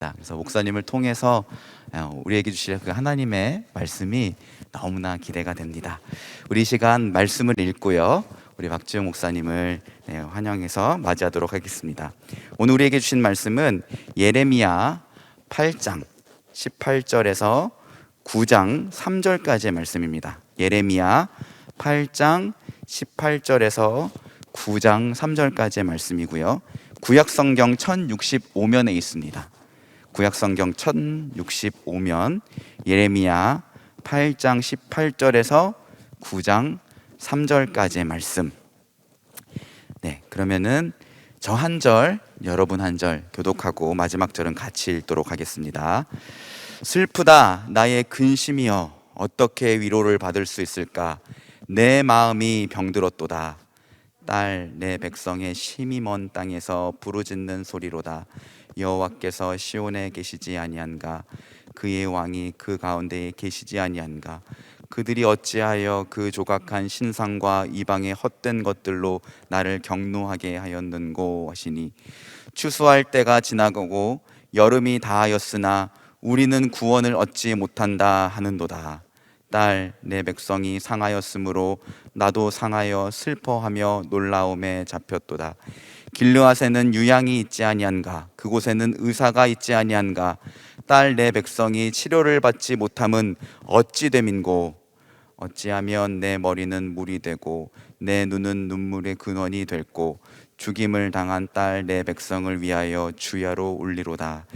그래서 목사님을 통해서 우리에게 주실 그 하나님의 말씀이 너무나 기대가 됩니다. 우리 이 시간 말씀을 읽고요, 우리 박지용 목사님을 환영해서 맞이하도록 하겠습니다. 오늘 우리에게 주신 말씀은 예레미야 8장 18절에서 9장 3절까지의 말씀입니다. 예레미야 8장 18절에서 9장 3절까지의 말씀이고요, 구약성경 1065면에 있습니다. 구약성경 1065면 예레미야 8장 18절에서 9장 3절까지의 말씀. 그러면은 저 한 절, 여러분 한 절 교독하고 마지막 절은 같이 읽도록 하겠습니다. 슬프다 나의 근심이여, 어떻게 위로를 받을 수 있을까? 내 마음이 병들었도다. 딸 내 백성의 심히 먼 땅에서 부르짖는 소리로다. 여호와께서 시온에 계시지 아니한가? 그의 왕이 그 가운데에 계시지 아니한가? 그들이 어찌하여 그 조각한 신상과 이방의 헛된 것들로 나를 경노하게 하였는고 하시니, 추수할 때가 지나가고 여름이 다하였으나 우리는 구원을 얻지 못한다 하는도다. 딸 내 백성이 상하였으므로 나도 상하여 슬퍼하며 놀라움에 잡혔도다. 길르앗에는 유양이 있지 아니한가? 그곳에는 의사가 있지 아니한가? 딸 내 백성이 치료를 받지 못함은 어찌 됨인고? 어찌하면 내 머리는 물이 되고 내 눈은 눈물의 근원이 됐고, 죽임을 당한 딸 내 백성을 위하여 주야로 울리로다.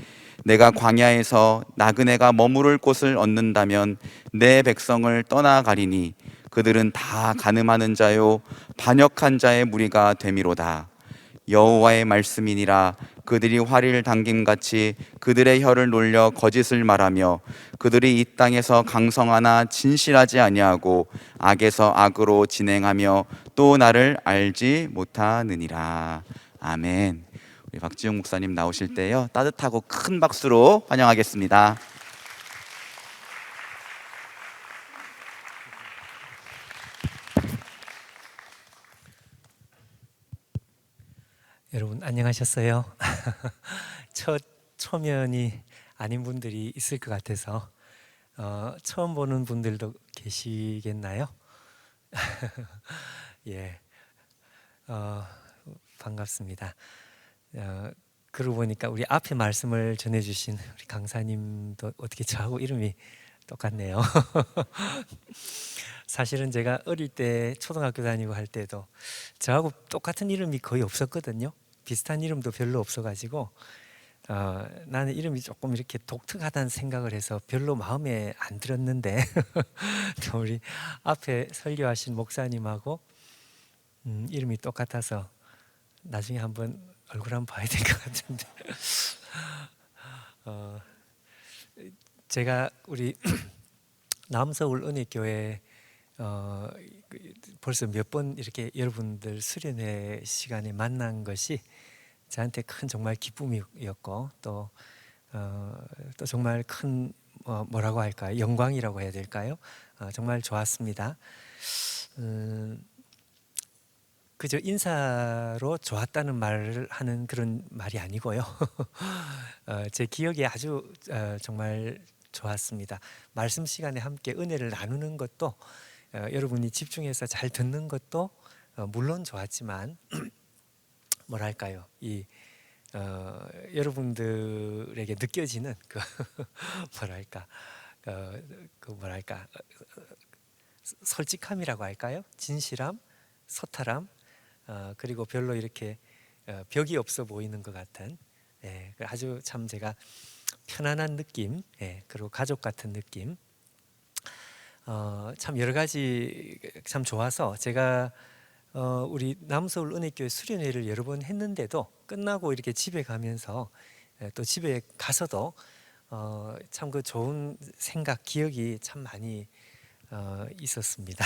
내가 광야에서 나그네가 머무를 곳을 얻는다면 내 백성을 떠나가리니, 그들은 다 간음하는 자요 반역한 자의 무리가 되미로다. 여호와의 말씀이니라. 그들이 화리를 당김같이 그들의 혀를 놀려 거짓을 말하며, 그들이 이 땅에서 강성하나 진실하지 아니하고 악에서 악으로 진행하며 또 나를 알지 못하느니라. 아멘. 우리 박지용 목사님 나오실 때요, 따뜻하고 큰 박수로 환영하겠습니다. 여러분 안녕하셨어요? 첫 초면이 아닌 분들이 있을 것 같아서 처음 보는 분들도 계시겠나요? 예, 반갑습니다. 그러고 보니까 우리 앞에 말씀을 전해주신 우리 강사님도 어떻게 저하고 이름이 똑같네요. 사실은 제가 어릴 때 초등학교 다니고 할 때도 저하고 똑같은 이름이 거의 없었거든요. 비슷한 이름도 별로 없어가지고 나는 이름이 조금 이렇게 독특하다는 생각을 해서 별로 마음에 안 들었는데 또 우리 앞에 설교하신 목사님하고 이름이 똑같아서 나중에 한번 얼굴 한번 봐야 될 것 같은데 제가 우리 남서울 은혜교회 벌써 몇 번 이렇게 여러분들 수련회 시간에 만난 것이 저한테 큰 정말 기쁨이었고, 또 정말 큰 뭐라고 할까요? 영광이라고 해야 될까요? 정말 좋았습니다. 그저 인사로 좋았다는 말을 하는 그런 말이 아니고요. 제 기억이 아주 정말 좋았습니다. 말씀 시간에 함께 은혜를 나누는 것도, 여러분이 집중해서 잘 듣는 것도 물론 좋았지만 뭐랄까요, 이 여러분들에게 느껴지는 그 뭐랄까, 솔직함이라고 할까요? 진실함, 소탈함, 그리고 별로 이렇게 벽이 없어 보이는 것 같은, 아주 참 제가 편안한 느낌, 그리고 가족 같은 느낌, 참 여러 가지 참 좋아서 제가 우리 남서울 은혜교회 수련회를 여러 번 했는데도 끝나고 이렇게 집에 가면서 또 집에 가서도 참 그 좋은 생각, 기억이 참 많이 있었습니다.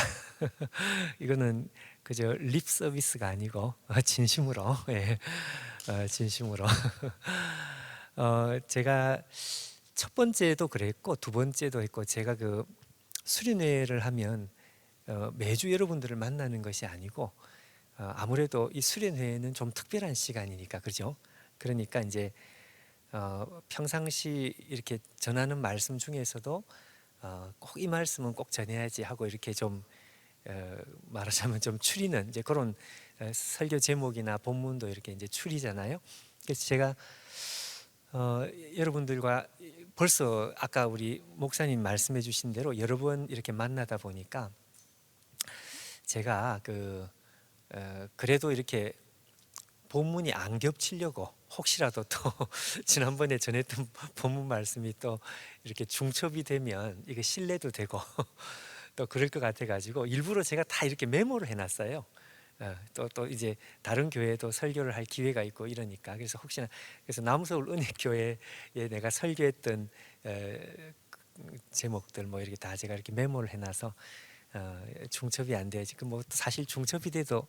이거는 그저 립 서비스가 아니고 진심으로, 진심으로. 제가 첫 번째도 그랬고 두 번째도 했고, 제가 그 수련회를 하면 매주 여러분들을 만나는 것이 아니고, 아무래도 이 수련회는 좀 특별한 시간이니까, 그죠? 그러니까 이제 평상시 이렇게 전하는 말씀 중에서도 꼭 이 말씀은 꼭 전해야지 하고 이렇게 좀 말하자면 좀 추리는 이제 그런 설교 제목이나 본문도 이렇게 이제 추리잖아요. 그래서 제가 여러분들과 벌써 아까 우리 목사님 말씀해 주신 대로 여러 번 이렇게 만나다 보니까 제가 그래도 이렇게 본문이 안 겹치려고 혹시라도 또 지난번에 전했던 본문 말씀이 또 이렇게 중첩이 되면 이게 신뢰도 되고 또 그럴 것 같아 가지고 일부러 제가 다 이렇게 메모를 해놨어요. 또 이제 다른 교회도 설교를 할 기회가 있고 이러니까 그래서 혹시나 그래서 남서울 은혜교회에 내가 설교했던 제목들 뭐 이렇게 다 제가 이렇게 메모를 해놔서 중첩이 안 돼야지. 뭐 사실 중첩이 돼도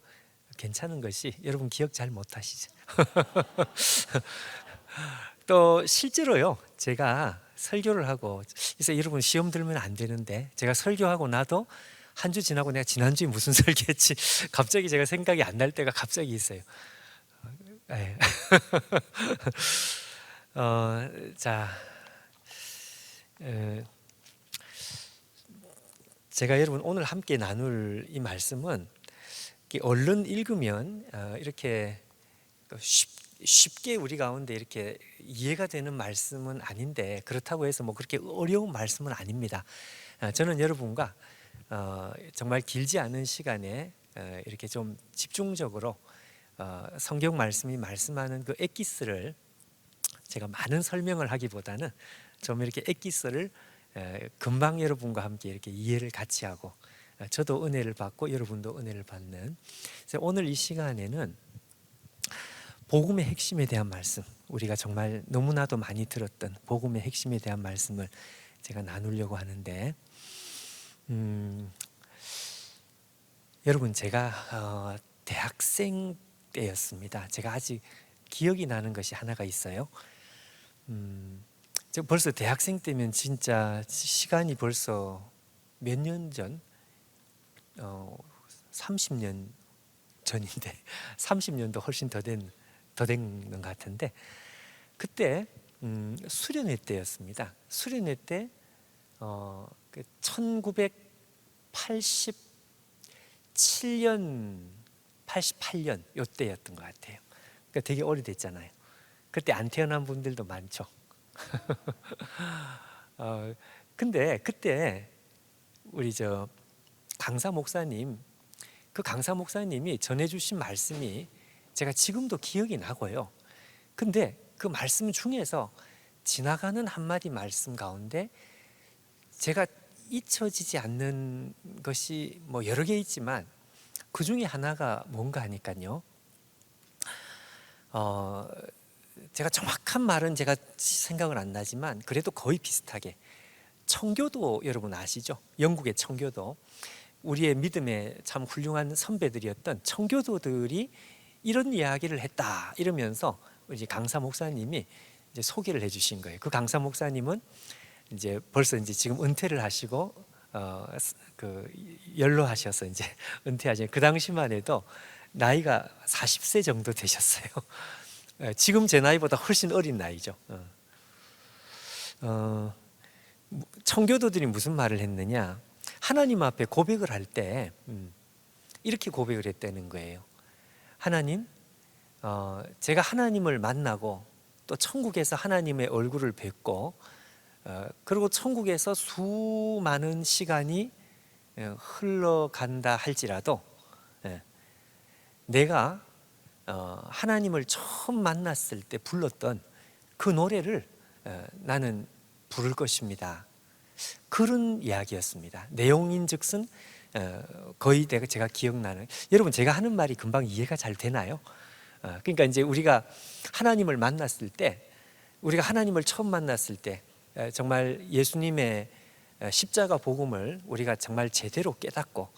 괜찮은 것이 여러분 기억 잘 못하시죠. 또 실제로요 제가 설교를 하고 그래서 여러분 시험 들면 안 되는데 제가 설교하고 나도 한 주 지나고 내가 지난주에 무슨 설교했지 갑자기 제가 생각이 안 날 때가 갑자기 있어요. 자, 제가 여러분 오늘 함께 나눌 이 말씀은 얼른 읽으면 이렇게 쉽게 우리 가운데 이렇게 이해가 되는 말씀은 아닌데 그렇다고 해서 뭐 그렇게 어려운 말씀은 아닙니다. 저는 여러분과 정말 길지 않은 시간에 이렇게 좀 집중적으로 성경 말씀이 말씀하는 그 엑기스를 제가 많은 설명을 하기보다는 좀 이렇게 엑기스를 금방 여러분과 함께 이렇게 이해를 같이 하고 저도 은혜를 받고 여러분도 은혜를 받는 그래서 오늘 이 시간에는 복음의 핵심에 대한 말씀 우리가 정말 너무나도 많이 들었던 복음의 핵심에 대한 말씀을 제가 나누려고 하는데 여러분 제가 대학생 때였습니다. 제가 아직 기억이 나는 것이 하나가 있어요. 제가 벌써 대학생 때면 진짜 시간이 벌써 몇 년 전? 30년 전인데 30년도 훨씬 더 된 것 같은데 그때 수련회 때였습니다. 수련회 때 1987년 88년 요때였던 것 같아요. 그러니까 되게 오래됐잖아요. 그때 안 태어난 분들도 많죠. 근데 그때 우리 강사 목사님 그 강사 목사님이 전해주신 말씀이 제가 지금도 기억이 나고요. 근데 그 말씀 중에서 지나가는 한마디 말씀 가운데 제가 잊혀지지 않는 것이 뭐 여러 개 있지만 그 중에 하나가 뭔가 하니까요. 제가 정확한 말은 제가 생각은 안 나지만 그래도 거의 비슷하게 청교도 여러분 아시죠? 영국의 청교도 우리의 믿음에 참 훌륭한 선배들이었던 청교도들이 이런 이야기를 했다 이러면서 이제 강사 목사님이 이제 소개를 해주신 거예요. 그 강사 목사님은 이제 벌써 이제 지금 은퇴를 하시고 연로하셔서 이제 은퇴하신 그 당시만 해도 나이가 40세 정도 되셨어요. 지금 제 나이보다 훨씬 어린 나이죠. 청교도들이 무슨 말을 했느냐? 하나님 앞에 고백을 할 때 이렇게 고백을 했다는 거예요. 하나님, 제가 하나님을 만나고 또 천국에서 하나님의 얼굴을 뵙고 그리고 천국에서 수많은 시간이 흘러간다 할지라도 내가 하나님을 처음 만났을 때 불렀던 그 노래를 나는 부를 것입니다. 그런 이야기였습니다. 내용인즉슨 거의 제가 기억나는 여러분 제가 하는 말이 금방 이해가 잘 되나요? 그러니까 이제 우리가 하나님을 만났을 때 우리가 하나님을 처음 만났을 때 정말 예수님의 십자가 복음을 우리가 정말 제대로 깨닫고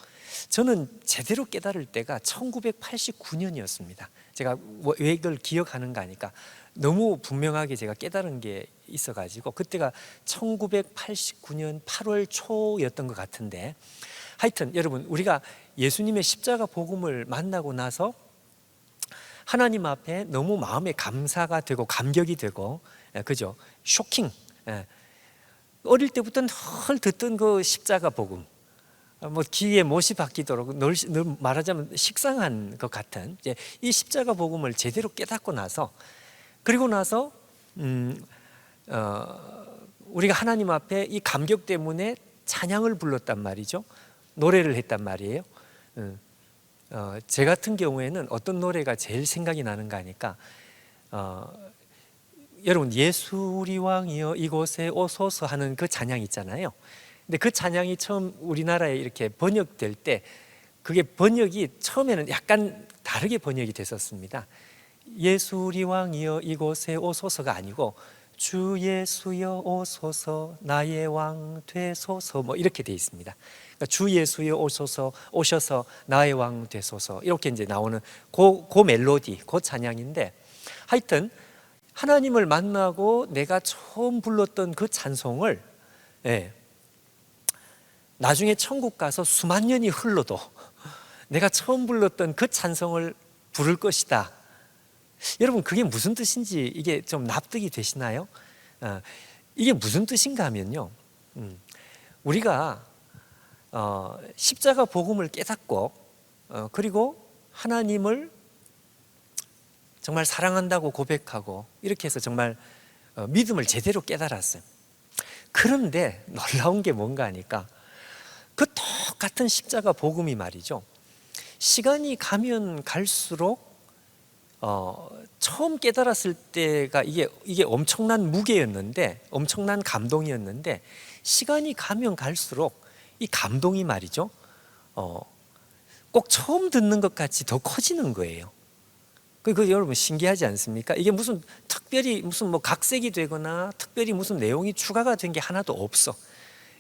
저는 제대로 깨달을 때가 1989년이었습니다. 제가 왜 이걸 기억하는가 하니까 너무 분명하게 제가 깨달은 게 있어가지고 그때가 1989년 8월 초였던 것 같은데 하여튼 여러분 우리가 예수님의 십자가 복음을 만나고 나서 하나님 앞에 너무 마음에 감사가 되고 감격이 되고 그죠? 쇼킹. 예. 어릴 때부터 늘 듣던 그 십자가 복음, 뭐 귀에 못이 박히도록 늘 말하자면 식상한 것 같은 이제 이 십자가 복음을 제대로 깨닫고 나서, 그리고 나서 우리가 하나님 앞에 이 감격 때문에 찬양을 불렀단 말이죠. 노래를 했단 말이에요. 제 같은 경우에는 어떤 노래가 제일 생각이 나는가 하니까 여러분, 예수 우리 왕이여 이곳에 오소서 하는 그 찬양 있잖아요. 근데 그 찬양이 처음 우리나라에 이렇게 번역될 때 그게 번역이 처음에는 약간 다르게 번역이 됐었습니다. 예수 우리 왕이여 이곳에 오소서가 아니고 주 예수여 오소서 나의 왕 되소서, 뭐 이렇게 돼 있습니다. 그러니까 주 예수여 오셔서 나의 왕 되소서, 이렇게 이제 나오는 그 멜로디, 그 찬양인데, 하여튼 하나님을 만나고 내가 처음 불렀던 그 찬송을, 나중에 천국 가서 수만 년이 흘러도 내가 처음 불렀던 그 찬송을 부를 것이다. 여러분, 그게 무슨 뜻인지 이게 좀 납득이 되시나요? 이게 무슨 뜻인가 하면요, 우리가 십자가 복음을 깨닫고 그리고 하나님을 정말 사랑한다고 고백하고 이렇게 해서 정말 믿음을 제대로 깨달았어요. 그런데 놀라운 게 뭔가 하니까 그 똑같은 십자가 복음이 말이죠, 시간이 가면 갈수록 처음 깨달았을 때가 이게 엄청난 무게였는데, 엄청난 감동이었는데, 시간이 가면 갈수록 이 감동이 말이죠, 꼭 처음 듣는 것 같이 더 커지는 거예요. 그 여러분 신기하지 않습니까? 이게 무슨 특별히 무슨 뭐 각색이 되거나 특별히 무슨 내용이 추가가 된 게 하나도 없어.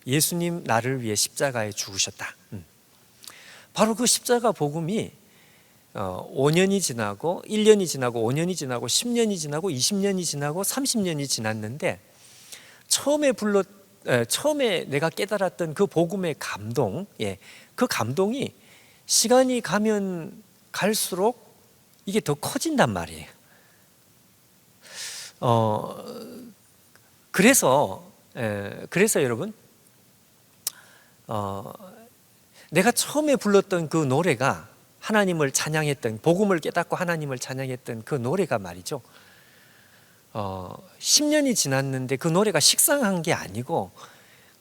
예수님 나를 위해 십자가에 죽으셨다. 바로 그 십자가 복음이 5년이 지나고 1년이 지나고 5년이 지나고 10년이 지나고 20년이 지나고 30년이 지났는데, 처음에 내가 깨달았던 그 복음의 감동, 그 감동이 시간이 가면 갈수록 이게 더 커진단 말이에요. 그래서 여러분, 내가 처음에 불렀던 그 노래가, 하나님을 찬양했던, 복음을 깨닫고 하나님을 찬양했던 그 노래가 말이죠, 10년이 지났는데 그 노래가 식상한 게 아니고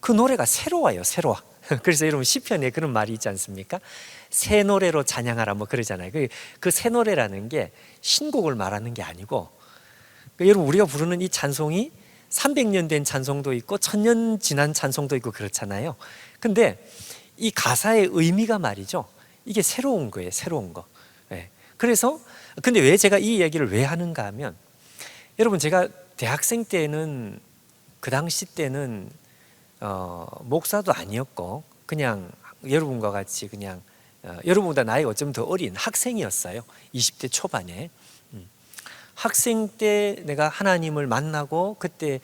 그 노래가 새로워요. 새로워. 그래서 여러분, 시편에 그런 말이 있지 않습니까? 새 노래로 찬양하라, 뭐 그러잖아요. 그 새 노래라는 게 신곡을 말하는 게 아니고, 여러분, 우리가 부르는 이 찬송이 300년 된 찬송도 있고 1000년 지난 찬송도 있고 그렇잖아요. 근데 이 가사의 의미가 말이죠, 이게 새로운 거예요. 새로운 거. 그래서 근데 왜 제가 이 얘기를 왜 하는가 하면, 여러분, 제가 대학생 때는, 그 당시 때는 목사도 아니었고 그냥 여러분과 같이 그냥 여러분보다 나이가 어쩌면 더 어린 학생이었어요. 20대 초반에. 학생 때 내가 하나님을 만나고 그때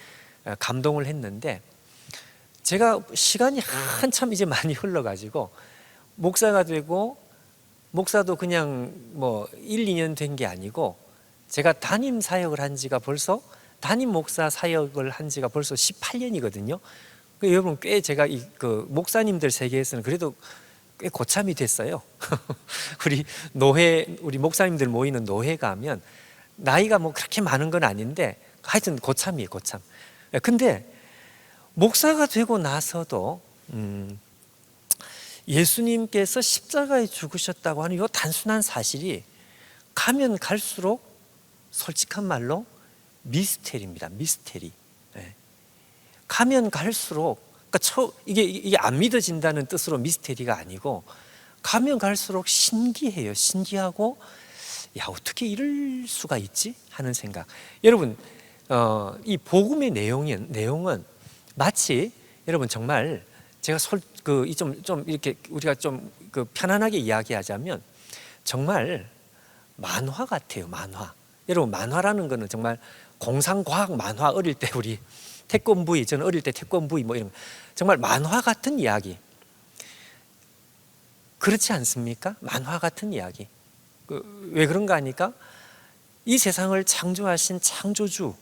감동을 했는데, 제가 시간이 한참 이제 많이 흘러가지고 목사가 되고, 목사도 그냥 뭐 1, 2년 된 게 아니고, 제가 담임 사역을 한 지가 벌써, 담임 목사 사역을 한 지가 벌써 18년이거든요. 여러분, 꽤 제가 그 목사님들 세계에서는 그래도 꽤 고참이 됐어요. 우리 목사님들 모이는 노회 가면 나이가 뭐 그렇게 많은 건 아닌데 하여튼 고참이에요, 고참. 근데 목사가 되고 나서도 예수님께서 십자가에 죽으셨다고 하는 이 단순한 사실이 가면 갈수록 솔직한 말로 미스테리입니다. 미스테리. 가면 갈수록, 그러니까 이게 안 믿어진다는 뜻으로 미스테리가 아니고, 가면 갈수록 신기해요. 신기하고, 야, 어떻게 이럴 수가 있지? 하는 생각. 여러분, 이 복음의 내용은 마치, 여러분, 정말 제가 좀 이렇게 우리가 좀 편안하게 이야기하자면 정말 만화 같아요. 만화. 여러분, 만화라는 거는 정말 공상과학 만화, 어릴 때 우리 태권브이, 저는 어릴 때 태권브이 뭐 이런 거, 정말 만화 같은 이야기. 그렇지 않습니까? 만화 같은 이야기. 왜 그런가 하니까 이 세상을 창조하신 창조주,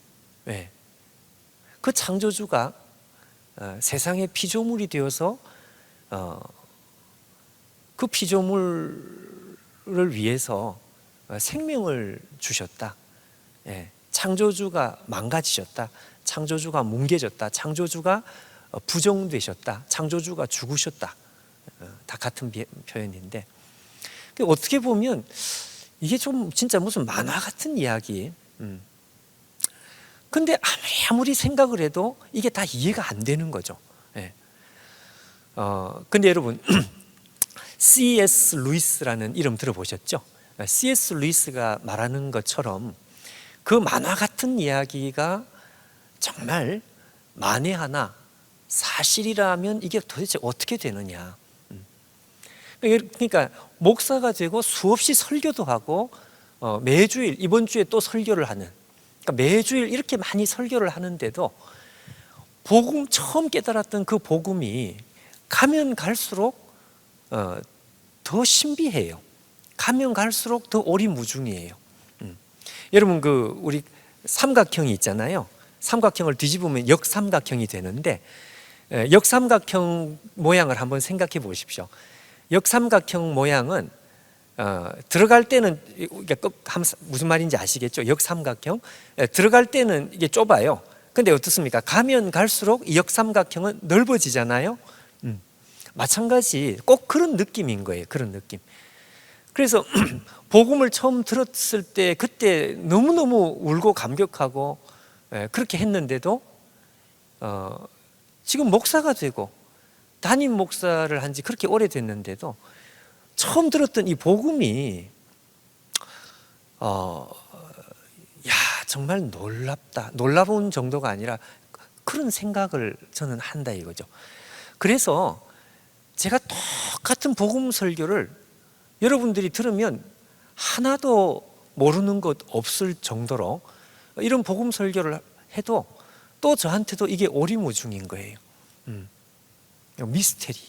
그 창조주가 세상의 피조물이 되어서 그 피조물을 위해서 생명을 주셨다. 예, 창조주가 망가지셨다. 창조주가 뭉개졌다. 창조주가 부정되셨다. 창조주가 죽으셨다. 다 같은 표현인데, 어떻게 보면 이게 좀 진짜 무슨 만화 같은 이야기. 근데 아무리 생각을 해도 이게 다 이해가 안 되는 거죠. 예. 근데 여러분 C.S. 루이스라는 이름 들어보셨죠? C.S. 루이스가 말하는 것처럼 그 만화 같은 이야기가 정말 만에 하나 사실이라면 이게 도대체 어떻게 되느냐. 그러니까 목사가 되고 수없이 설교도 하고 매주일 이번 주에 또 설교를 하는, 그러니까 매주일 이렇게 많이 설교를 하는데도 복음 처음 깨달았던 그 복음이 가면 갈수록 더 신비해요. 가면 갈수록 더 오리무중이에요. 여러분 그 우리 삼각형이 있잖아요. 삼각형을 뒤집으면 역삼각형이 되는데 역삼각형 모양을 한번 생각해 보십시오. 역삼각형 모양은 들어갈 때는 이게 무슨 말인지 아시겠죠? 역삼각형 들어갈 때는 이게 좁아요. 근데 어떻습니까? 가면 갈수록 이 역삼각형은 넓어지잖아요. 마찬가지 꼭 그런 느낌인 거예요. 그런 느낌. 그래서 복음을 처음 들었을 때 그때 너무너무 울고 감격하고 그렇게 했는데도 지금 목사가 되고 담임 목사를 한 지 그렇게 오래됐는데도 처음 들었던 이 복음이 정말 놀랍다. 놀라운 정도가 아니라 그런 생각을 저는 한다 이거죠. 그래서 제가 똑같은 복음 설교를 여러분들이 들으면 하나도 모르는 것 없을 정도로 이런 복음 설교를 해도 또 저한테도 이게 오리무중인 거예요. 미스테리.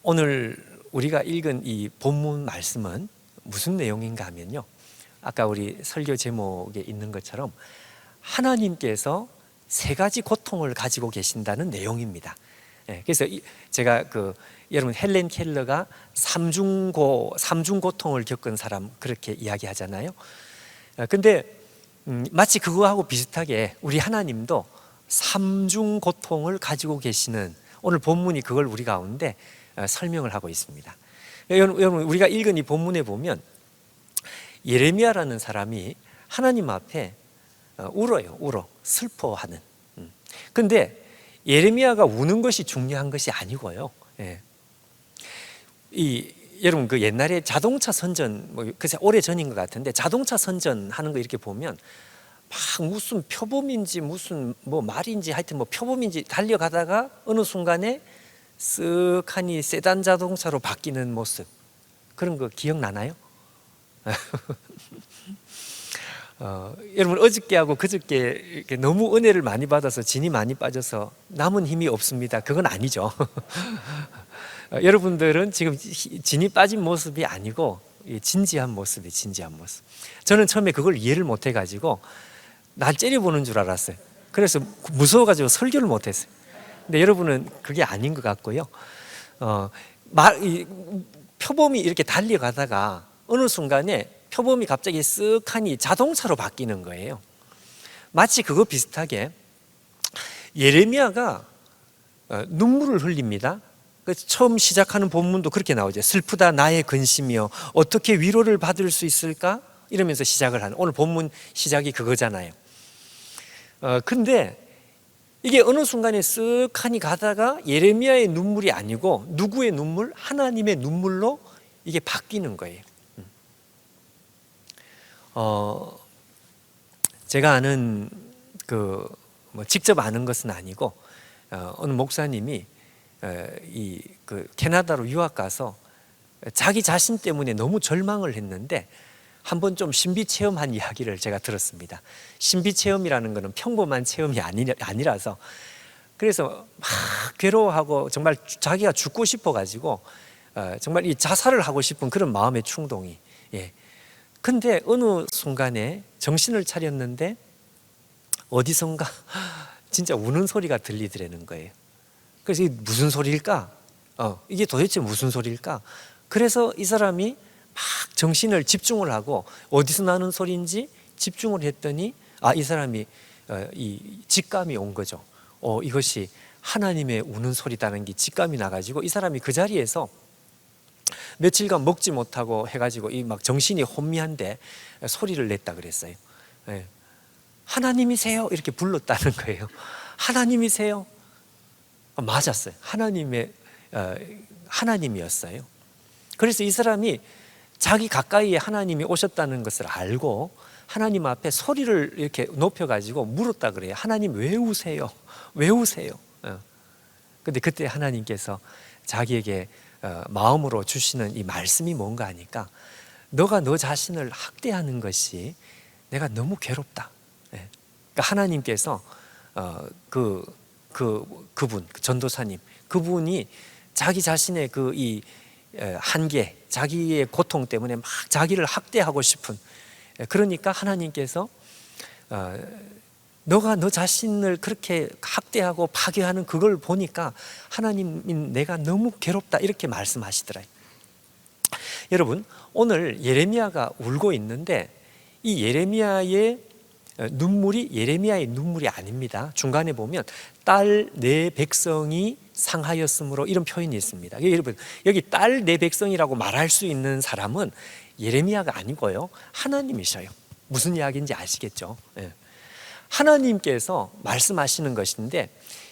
오늘 우리가 읽은 이 본문 말씀은 무슨 내용인가 하면요, 아까 우리 설교 제목에 있는 것처럼 하나님께서 세 가지 고통을 가지고 계신다는 내용입니다. 그래서 제가 여러분 헬렌 켈러가 삼중고통을 겪은 사람 그렇게 이야기하잖아요. 근데 마치 그거하고 비슷하게 우리 하나님도 삼중고통을 가지고 계시는, 오늘 본문이 그걸 우리 가운데 설명을 하고 있습니다. 여러분 우리가 읽은 이 본문에 보면 예레미야라는 사람이 하나님 앞에 울어 슬퍼하는. 근데 예레미야가 우는 것이 중요한 것이 아니고요. 여러분 그 옛날에 자동차 선전 글쎄 오래 전인 것 같은데 자동차 선전하는 거 이렇게 보면 막 무슨 표범인지 무슨 말인지 하여튼 표범인지 달려가다가 어느 순간에 쓱하니 세단 자동차로 바뀌는 모습, 그런 거 기억나나요? 여러분 어저께하고 그저께 이렇게 너무 은혜를 많이 받아서 진이 많이 빠져서 남은 힘이 없습니다. 그건 아니죠. 여러분들은 지금 진이 빠진 모습이 아니고 진지한 모습이에요. 진지한 모습. 저는 처음에 그걸 이해를 못 해가지고 날 째려보는 줄 알았어요. 그래서 무서워가지고 설교를 못했어요. 근데 여러분은 그게 아닌 것 같고요. 표범이 이렇게 달려가다가 어느 순간에 표범이 갑자기 쓱하니 자동차로 바뀌는 거예요. 마치 그거 비슷하게 예레미야가 눈물을 흘립니다. 처음 시작하는 본문도 그렇게 나오죠. 슬프다 나의 근심이여 어떻게 위로를 받을 수 있을까? 이러면서 시작을 하는, 오늘 본문 시작이 그거잖아요. 근데 이게 어느 순간에 쓱하니 가다가 예레미야의 눈물이 아니고 누구의 눈물? 하나님의 눈물로 이게 바뀌는 거예요. 제가 아는 직접 아는 것은 아니고 어느 목사님이 캐나다로 유학 가서 자기 자신 때문에 너무 절망을 했는데 한번 좀 신비 체험한 이야기를 제가 들었습니다. 신비 체험이라는 것은 평범한 체험이 아니라서, 그래서 막 괴로워하고 정말 자기가 죽고 싶어 가지고 정말 이 자살을 하고 싶은 그런 마음의 충동이 근데 어느 순간에 정신을 차렸는데 어디선가 진짜 우는 소리가 들리더라는 거예요. 그래서 이게 무슨 소리일까? 이게 도대체 무슨 소리일까? 그래서 이 사람이 막 정신을 집중을 하고 어디서 나는 소리인지 집중을 했더니 이 사람이 이 직감이 온 거죠. 이것이 하나님의 우는 소리다는 게 직감이 나가지고 이 사람이 그 자리에서 며칠간 먹지 못하고 해가지고 이 막 정신이 혼미한데 소리를 냈다 그랬어요. 예. 하나님이세요 이렇게 불렀다는 거예요. 하나님이세요? 맞았어요. 하나님이었어요. 그래서 이 사람이 자기 가까이에 하나님이 오셨다는 것을 알고 하나님 앞에 소리를 이렇게 높여가지고 물었다 그래요. 하나님 왜 우세요? 왜 우세요? 근데 그때 하나님께서 자기에게 마음으로 주시는 이 말씀이 뭔가 하니까 너가 너 자신을 학대하는 것이 내가 너무 괴롭다. 그러니까 하나님께서 그분 전도사님 그분이 자기 자신의 그 이 한계, 자기의 고통 때문에 막 자기를 학대하고 싶은 그러니까 하나님께서 너가 너 자신을 그렇게 학대하고 파괴하는 그걸 보니까 하나님인 내가 너무 괴롭다 이렇게 말씀하시더라고요. 여러분 오늘 예레미야가 울고 있는데 이 예레미야의 눈물이 아닙니다. 중간에 보면 딸 내 백성이 상하였으므로 이런 표현이 있습니다. 여러분 여기 딸 내 백성이라고 말할 수 있는 사람은 예레미야가 아니고요 하나님이셔요. 무슨 이야기인지 아시겠죠? 하나님께서 말씀하시는 것인데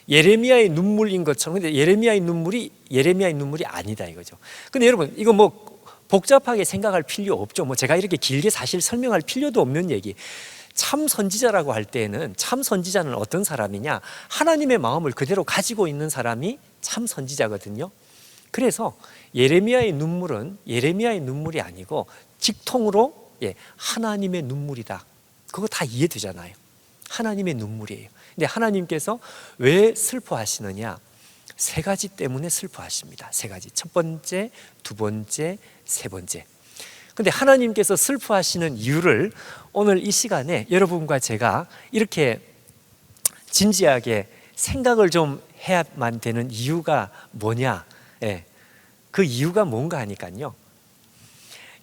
예레미야의 눈물인 것처럼 근데 예레미야의 눈물이 아니다 이거죠. 근데 여러분 이거 뭐 복잡하게 생각할 필요 없죠. 뭐 제가 이렇게 길게 사실 설명할 필요도 없는 얘기. 참 선지자라고 할 때에는 참 선지자는 어떤 사람이냐? 하나님의 마음을 그대로 가지고 있는 사람이 참 선지자거든요. 그래서 예레미야의 눈물이 아니고 직통으로 하나님의 눈물이다. 그거 다 이해되잖아요. 하나님의 눈물이에요. 근데 하나님께서 왜 슬퍼하시느냐? 세 가지 때문에 슬퍼하십니다. 세 가지. 첫 번째, 두 번째, 세 번째. 근데 하나님께서 슬퍼하시는 이유를 오늘 이 시간에 여러분과 제가 이렇게 진지하게 생각을 좀 해야만 되는 이유가 뭐냐? 그 이유가 뭔가 하니까요.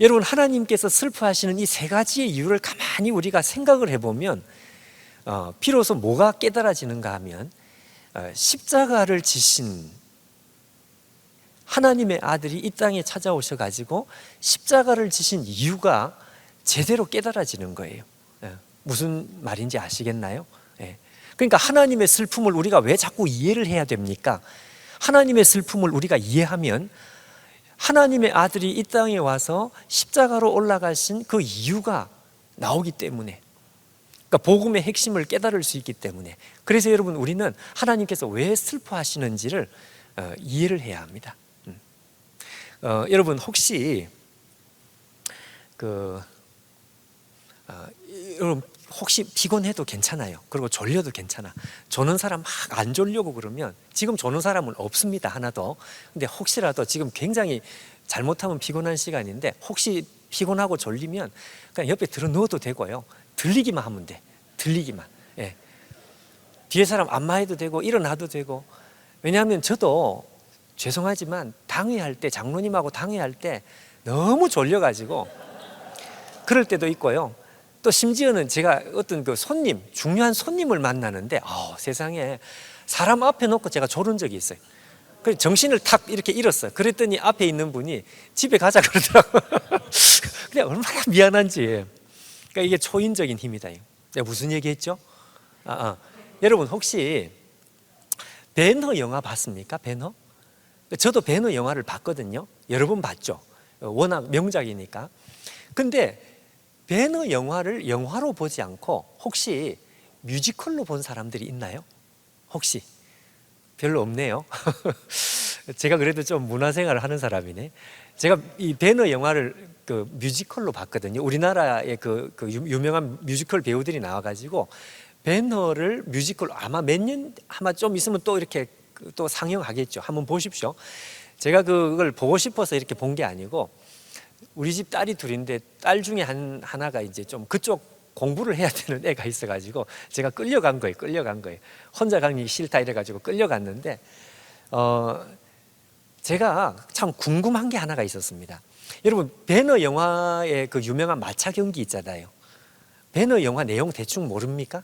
여러분 하나님께서 슬퍼하시는 이 세 가지의 이유를 가만히 우리가 생각을 해보면 비로소 뭐가 깨달아지는가 하면 십자가를 지신 하나님의 아들이 이 땅에 찾아오셔가지고 십자가를 지신 이유가 제대로 깨달아지는 거예요. 무슨 말인지 아시겠나요? 그러니까 하나님의 슬픔을 우리가 왜 자꾸 이해를 해야 됩니까? 하나님의 슬픔을 우리가 이해하면 하나님의 아들이 이 땅에 와서 십자가로 올라가신 그 이유가 나오기 때문에 그러니까 복음의 핵심을 깨달을 수 있기 때문에 그래서 여러분 우리는 하나님께서 왜 슬퍼하시는지를 이해를 해야 합니다. 여러분 혹시 여러분 혹시 피곤해도 괜찮아요. 그리고 졸려도 괜찮아. 조는 사람 막 안 졸려고 그러면 지금 조는 사람은 없습니다. 하나도. 근데 혹시라도 지금 굉장히 잘못하면 피곤한 시간인데 혹시 피곤하고 졸리면 그냥 옆에 들어 누워도 되고요. 들리기만 하면 돼. 들리기만. 뒤에 사람 안마해도 되고 일어나도 되고. 왜냐하면 저도 죄송하지만 당회할 때 장로님하고 당회할 때 너무 졸려가지고 그럴 때도 있고요. 또 심지어는 제가 어떤 그 중요한 손님을 만나는데 세상에 사람 앞에 놓고 제가 졸은 적이 있어요. 그래서 정신을 탁 이렇게 잃었어요. 그랬더니 앞에 있는 분이 집에 가자 그러더라고요. 그냥 얼마나 미안한지. 그러니까 이게 초인적인 힘이다. 내가 무슨 얘기했죠? 여러분 혹시 배너 영화 봤습니까? 배너? 저도 배너 영화를 봤거든요. 여러 번 봤죠. 워낙 명작이니까. 근데 배너 영화를 영화로 보지 않고 혹시 뮤지컬로 본 사람들이 있나요? 혹시? 별로 없네요. 제가 그래도 좀 문화생활을 하는 사람이네. 제가 이 배너 영화를 그 뮤지컬로 봤거든요. 우리나라의 그 유명한 뮤지컬 배우들이 나와가지고 배너를 뮤지컬 아마 좀 있으면 또 이렇게 또 상영하겠죠. 한번 보십시오. 제가 그걸 보고 싶어서 이렇게 본 게 아니고 우리 집 딸이 둘인데 딸 중에 하나가 이제 좀 그쪽 공부를 해야 되는 애가 있어가지고 제가 끌려간 거예요. 혼자 가기 싫다 이래가지고 끌려갔는데 제가 참 궁금한 게 하나가 있었습니다. 여러분, 배너 영화의 그 유명한 마차 경기 있잖아요. 배너 영화 내용 대충 모릅니까?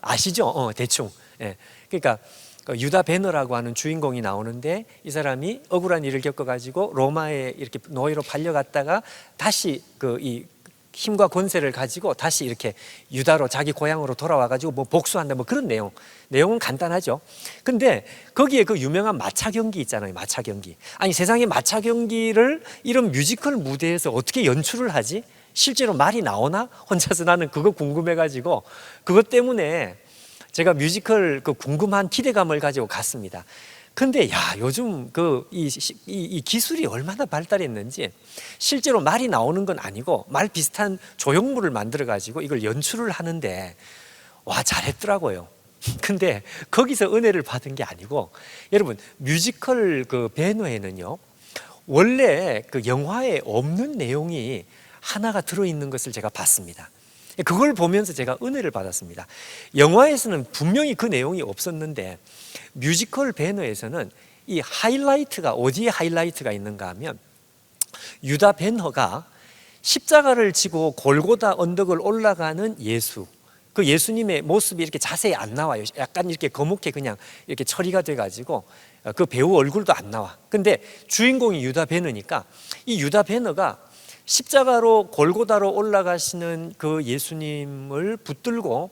아시죠? 대충. 예. 그러니까 그 유다 배너라고 하는 주인공이 나오는데, 이 사람이 억울한 일을 겪어가지고 로마에 이렇게 노예로 팔려갔다가 다시 이 힘과 권세를 가지고 다시 이렇게 유다로, 자기 고향으로 돌아와가지고 뭐 복수한다, 뭐 그런 내용은 간단하죠. 근데 거기에 그 유명한 마차 경기 있잖아요. 마차 경기. 아니, 세상에 마차 경기를 이런 뮤지컬 무대에서 어떻게 연출을 하지? 실제로 말이 나오나? 혼자서 나는 그거 궁금해가지고, 그것 때문에 제가 뮤지컬 그 궁금한 기대감을 가지고 갔습니다. 근데 요즘 이 기술이 얼마나 발달했는지, 실제로 말이 나오는 건 아니고 말 비슷한 조형물을 만들어 가지고 이걸 연출을 하는데, 잘했더라고요. 근데 거기서 은혜를 받은 게 아니고, 여러분, 뮤지컬 그 배너에는요, 원래 그 영화에 없는 내용이 하나가 들어있는 것을 제가 봤습니다. 그걸 보면서 제가 은혜를 받았습니다. 영화에서는 분명히 그 내용이 없었는데, 뮤지컬 배너에서는 이 하이라이트가, 어디에 하이라이트가 있는가 하면, 유다 배너가 십자가를 지고 골고다 언덕을 올라가는 예수, 그 예수님의 모습이 이렇게 자세히 안 나와요. 약간 이렇게 거뭇게 그냥 이렇게 처리가 돼가지고 그 배우 얼굴도 안 나와. 근데 주인공이 유다 배너니까, 이 유다 배너가 십자가로 골고다로 올라가시는 그 예수님을 붙들고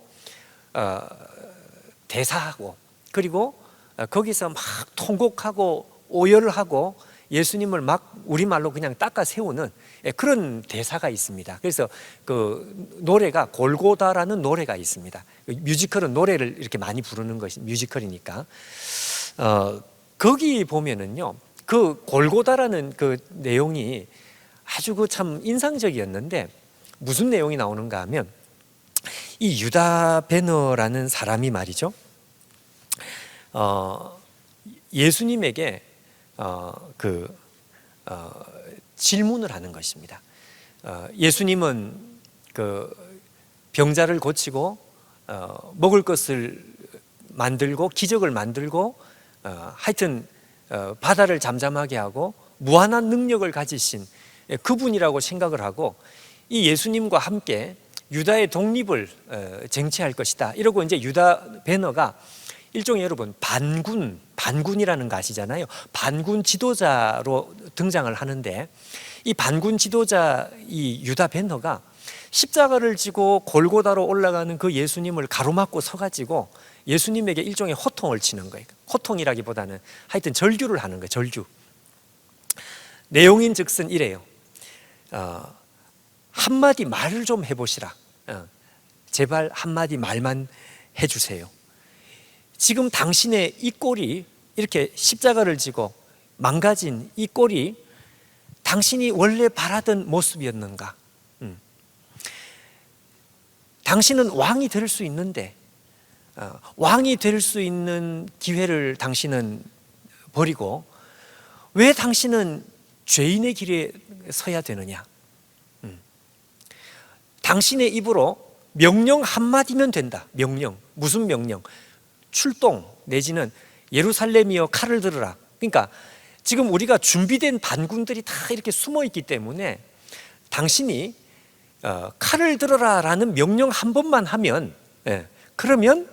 대사하고, 그리고 거기서 막 통곡하고 오열하고 예수님을 막 우리말로 그냥 닦아 세우는 그런 대사가 있습니다. 그래서 그 노래가 골고다라는 노래가 있습니다. 뮤지컬은 노래를 이렇게 많이 부르는 것이 뮤지컬이니까. 거기 보면은요, 그 골고다라는 그 내용이 아주 그 참 인상적이었는데, 무슨 내용이 나오는가 하면, 이 유다 베너라는 사람이 말이죠, 예수님에게 질문을 하는 것입니다. 예수님은 그 병자를 고치고 먹을 것을 만들고 기적을 만들고 하여튼 바다를 잠잠하게 하고 무한한 능력을 가지신 그분이라고 생각을 하고, 이 예수님과 함께 유다의 독립을 쟁취할 것이다, 이러고 이제 유다 베너가 일종의, 여러분, 반군이라는 거 아시잖아요. 반군 지도자로 등장을 하는데, 이 반군 지도자 이 유다 베너가 십자가를 지고 골고다로 올라가는 그 예수님을 가로막고 서가지고 예수님에게 일종의 호통을 치는 거예요. 호통이라기보다는 하여튼 절규를 하는 거예요. 절규. 내용인 즉슨 이래요. 한마디 말을 좀 해보시라. 제발 한마디 말만 해주세요. 지금 당신의 이 꼴이, 이렇게 십자가를 지고 망가진 이 꼴이 당신이 원래 바라던 모습이었는가? 당신은 왕이 될 수 있는데, 왕이 될 수 있는 기회를 당신은 버리고 왜 당신은 죄인의 길에 서야 되느냐? 당신의 입으로 명령 한마디면 된다. 명령. 무슨 명령? 출동 내지는 예루살렘이여 칼을 들으라. 그러니까 지금 우리가 준비된 반군들이 다 이렇게 숨어 있기 때문에 당신이 칼을 들어라라는 명령 한 번만 하면, 그러면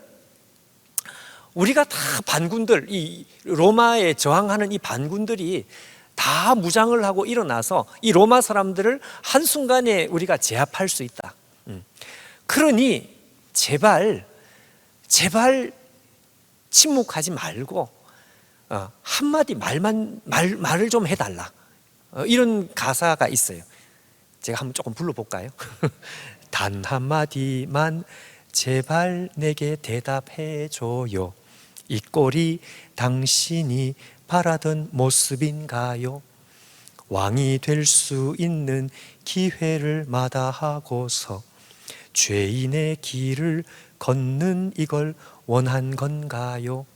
우리가 다 반군들, 이 로마에 저항하는 이 반군들이 다 무장을 하고 일어나서 이 로마 사람들을 한순간에 우리가 제압할 수 있다. 그러니 제발 침묵하지 말고 한마디 말을 좀 해달라. 이런 가사가 있어요. 제가 한번 조금 불러볼까요? 단 한마디만 제발 내게 대답해줘요. 이 꼴이 당신이 바라던 모습인가요? 왕이 될 수 있는 기회를 마다하고서 죄인의 길을 걷는 이걸 원한 건가요?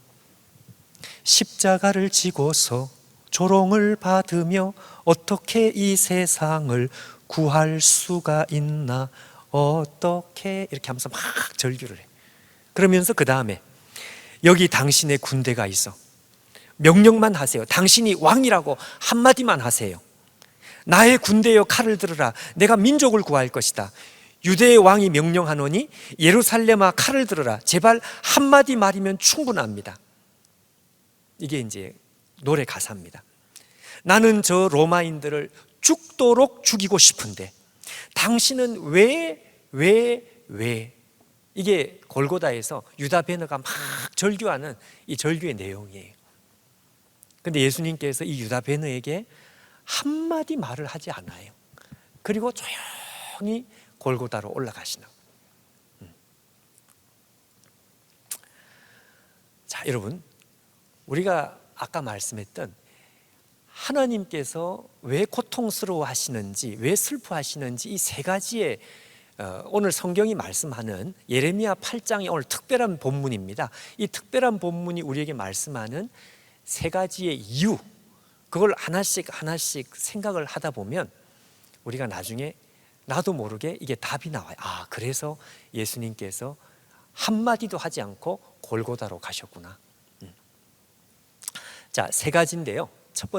십자가를 지고서 조롱을 받으며 어떻게 이 세상을 구할 수가 있나, 어떻게, 이렇게 하면서 막 절규를 해. 그러면서 그 다음에 여기 당신의 군대가 있어. 명령만 하세요. 당신이 왕이라고 한마디만 하세요. 나의 군대여 칼을 들으라. 내가 민족을 구할 것이다. 유대의 왕이 명령하노니 예루살렘아 칼을 들으라. 제발 한마디 말이면 충분합니다. 이게 이제 노래 가사입니다. 나는 저 로마인들을 죽도록 죽이고 싶은데 당신은 왜 이게 골고다에서 유다 베너가 막 절규하는 이 절규의 내용이에요. 근데 예수님께서 이 유다 베너에게 한마디 말을 하지 않아요. 그리고 조용히 골고다로 올라가시는. 자, 여러분, 우리가 아까 말씀했던 하나님께서 왜 고통스러워 하시는지, 왜 슬퍼하시는지 이 세 가지의 오늘 성경이 말씀하는 예레미야 8장이 오늘 특별한 본문입니다. 이 특별한 본문이 우리에게 말씀하는 세 가지의 이유, 그걸 하나씩 생각을 하다 보면 우리가 나중에 나도 모르게 이게 답이 나와요. 아, 그래서 예수님께서 한마디도 하지 않고 골고다로 가셨구나. 자, 세 가지인데요. 첫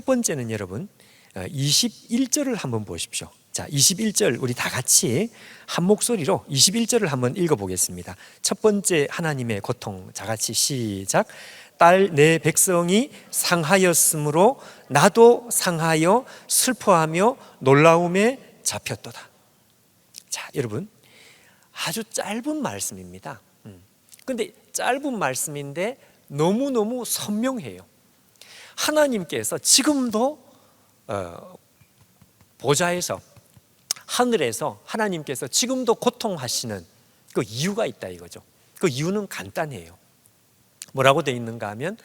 번째는 여러분 21절을 한번 보십시오. 자, 21절 우리 다 같이 한 목소리로 21절을 한번 읽어보겠습니다. 첫 번째 하나님의 고통, 다 같이 시작. 딸 내 백성이 상하였으므로 나도 상하여 슬퍼하며 놀라움에 잡혔도다. 자, 여러분, 아주 짧은 말씀입니다. 근데 짧은 말씀인데 너무너무 선명해요. 하나님께서 지금도 보좌에서, 하늘에서 하나님께서 지금도 고통하시는 그 이유가 있다 이거죠. 그 이유는 간단해요. 뭐라고 되어 있는가 하면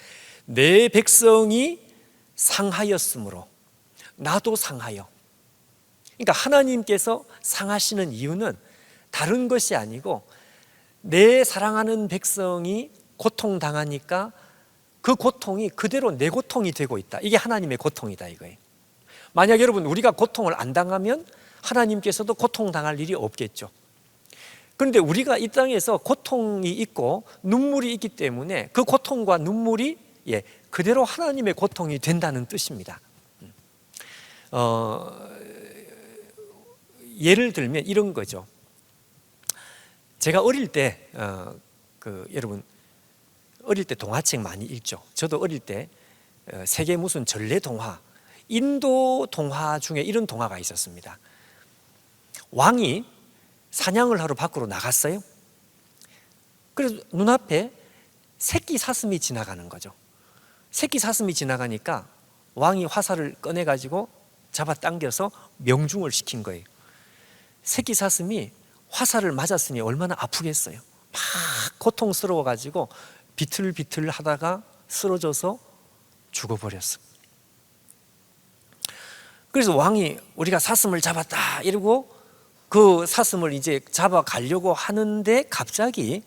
내 백성이 상하였으므로 나도 상하여. 그러니까 하나님께서 상하시는 이유는 다른 것이 아니고 내 사랑하는 백성이 고통당하니까 그 고통이 그대로 내 고통이 되고 있다. 이게 하나님의 고통이다 이거예요. 만약 여러분 우리가 고통을 안 당하면 하나님께서도 고통당할 일이 없겠죠. 그런데 우리가 이 땅에서 고통이 있고 눈물이 있기 때문에 그 고통과 눈물이 그대로 하나님의 고통이 된다는 뜻입니다. 예를 들면 이런 거죠. 제가 어릴 때 여러분 어릴 때 동화책 많이 읽죠. 저도 어릴 때 세계 무슨 전래 동화, 인도 동화 중에 이런 동화가 있었습니다. 왕이 사냥을 하러 밖으로 나갔어요. 그래서 눈앞에 새끼 사슴이 지나가는 거죠. 새끼 사슴이 지나가니까 왕이 화살을 꺼내가지고 잡아당겨서 명중을 시킨 거예요. 새끼 사슴이 화살을 맞았으니 얼마나 아프겠어요. 막 고통스러워가지고 비틀비틀 하다가 쓰러져서 죽어버렸어. 그래서 왕이 우리가 사슴을 잡았다 이러고 그 사슴을 이제 잡아가려고 하는데 갑자기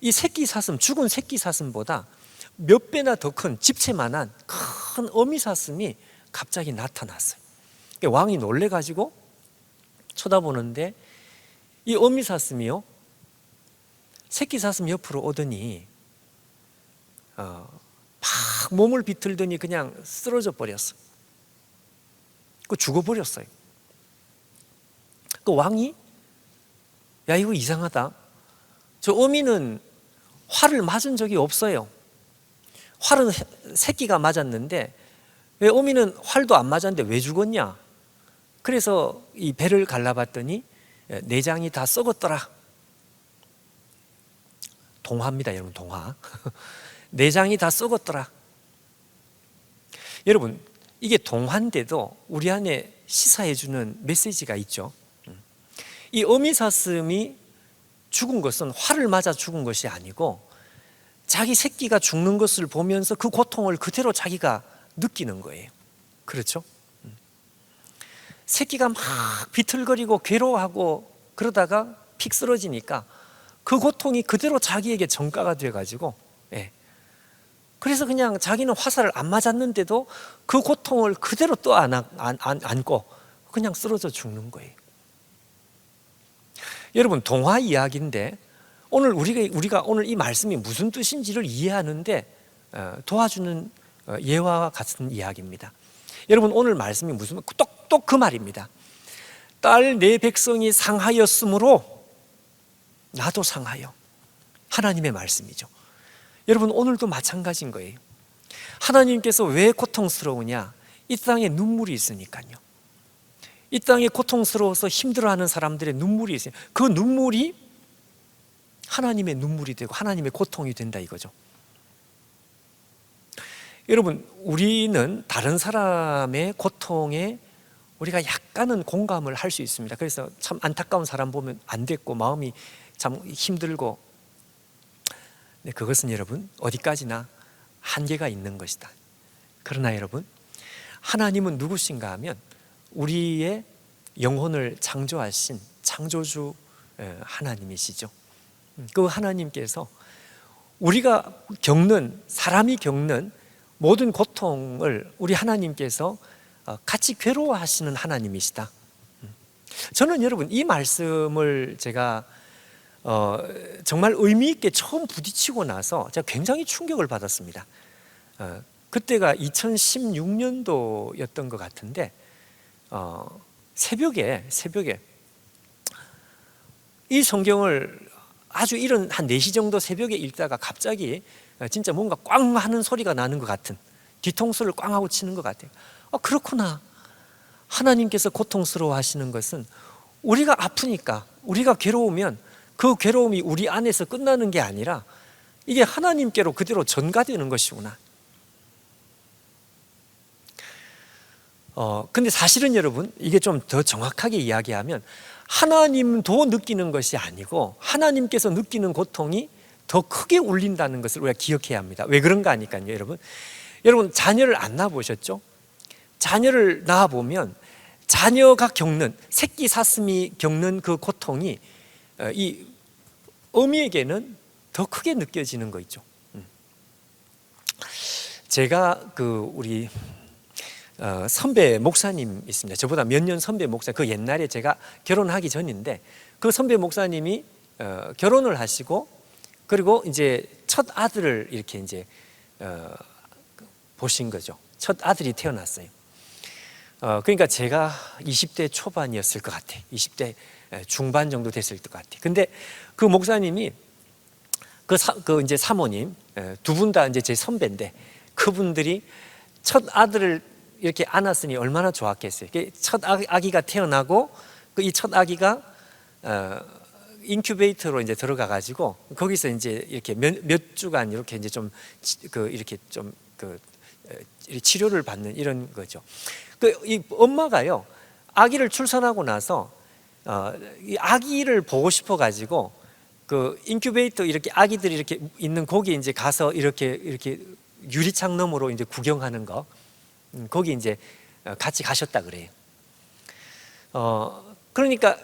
이 새끼 사슴, 죽은 새끼 사슴보다 몇 배나 더 큰 집채만한 큰 어미 사슴이 갑자기 나타났어요. 왕이 놀래가지고 쳐다보는데 이 어미 사슴이요, 새끼 사슴 옆으로 오더니 막 몸을 비틀더니 그냥 쓰러져 버렸어. 그 죽어버렸어요. 그 왕이 야 이거 이상하다. 저 어미는 활을 맞은 적이 없어요. 활은 새끼가 맞았는데 왜 어미는 활도 안 맞았는데 왜 죽었냐? 그래서 이 배를 갈라봤더니 내장이 다 썩었더라. 동화입니다, 여러분. 동화. 내장이 다 썩었더라. 여러분, 이게 동화인데도 우리 안에 시사해주는 메시지가 있죠. 이 어미사슴이 죽은 것은 활을 맞아 죽은 것이 아니고 자기 새끼가 죽는 것을 보면서 그 고통을 그대로 자기가 느끼는 거예요. 그렇죠? 새끼가 막 비틀거리고 괴로워하고 그러다가 픽 쓰러지니까 그 고통이 그대로 자기에게 전가가 돼가지고 그래서 그냥 자기는 화살을 안 맞았는데도 그 고통을 그대로 또 안고 그냥 쓰러져 죽는 거예요. 여러분, 동화 이야기인데 오늘 우리가 오늘 이 말씀이 무슨 뜻인지를 이해하는데 도와주는 예화와 같은 이야기입니다. 여러분, 오늘 말씀이 무슨 똑 그 말입니다. 딸 내 백성이 상하였으므로 나도 상하여. 하나님의 말씀이죠. 여러분, 오늘도 마찬가지인 거예요. 하나님께서 왜 고통스러우냐? 이 땅에 눈물이 있으니까요. 이 땅에 고통스러워서 힘들어하는 사람들의 눈물이 있어요. 그 눈물이 하나님의 눈물이 되고 하나님의 고통이 된다 이거죠. 여러분, 우리는 다른 사람의 고통에 우리가 약간은 공감을 할 수 있습니다. 그래서 참 안타까운 사람 보면 안 됐고 마음이 참 힘들고, 네, 그것은 여러분 어디까지나 한계가 있는 것이다. 그러나 여러분, 하나님은 누구신가 하면 우리의 영혼을 창조하신 창조주 하나님이시죠. 그 하나님께서 우리가 사람이 겪는 모든 고통을 우리 하나님께서 같이 괴로워하시는 하나님이시다. 저는 여러분 이 말씀을 제가 정말 의미 있게 처음 부딪히고 나서 제가 굉장히 충격을 받았습니다. 그때가 2016년도였던 것 같은데 새벽에 이 성경을 아주 이른 한 4시 정도 새벽에 읽다가 갑자기 진짜 뭔가 꽝 하는 소리가 나는 것 같은, 뒤통수를 꽝 하고 치는 것 같아요. 그렇구나. 하나님께서 고통스러워 하시는 것은 우리가 아프니까, 우리가 괴로우면 그 괴로움이 우리 안에서 끝나는 게 아니라 이게 하나님께로 그대로 전가되는 것이구나. 근데 사실은 여러분, 이게 좀 더 정확하게 이야기하면 하나님도 느끼는 것이 아니고 하나님께서 느끼는 고통이 더 크게 울린다는 것을 우리가 기억해야 합니다. 왜 그런가 하니까요, 여러분 자녀를 안 낳아보셨죠? 자녀를 낳아보면 자녀가 겪는, 새끼 사슴이 겪는 그 고통이 이 어미에게는 더 크게 느껴지는 거 있죠. 제가 우리 선배 목사님 있습니다. 저보다 몇 년 선배 목사, 그 옛날에 제가 결혼하기 전인데 그 선배 목사님이 결혼을 하시고 그리고 이제 첫 아들을 이렇게 이제 보신 거죠. 첫 아들이 태어났어요. 그러니까 제가 20대 초반이었을 것 같아. 20대 중반 정도 됐을 것 같아. 근데 그 목사님이 그 이제 사모님 두 분 다 이제 제 선배인데 그분들이 첫 아들을 이렇게 안았으니 얼마나 좋았겠어요. 첫 아기가 태어나고 이 첫 아기가 인큐베이터로 이제 들어가 가지고 거기서 이제 이렇게 몇 주간 이렇게 이제 좀 이렇게 좀 치료를 받는 이런 거죠. 이 엄마가요, 아기를 출산하고 나서 이 아기를 보고 싶어 가지고 그 인큐베이터 이렇게 아기들이 이렇게 있는 거기 이제 가서 이렇게 유리창 너머로 이제 구경하는 거, 거기 이제 같이 가셨다 그래요. 그러니까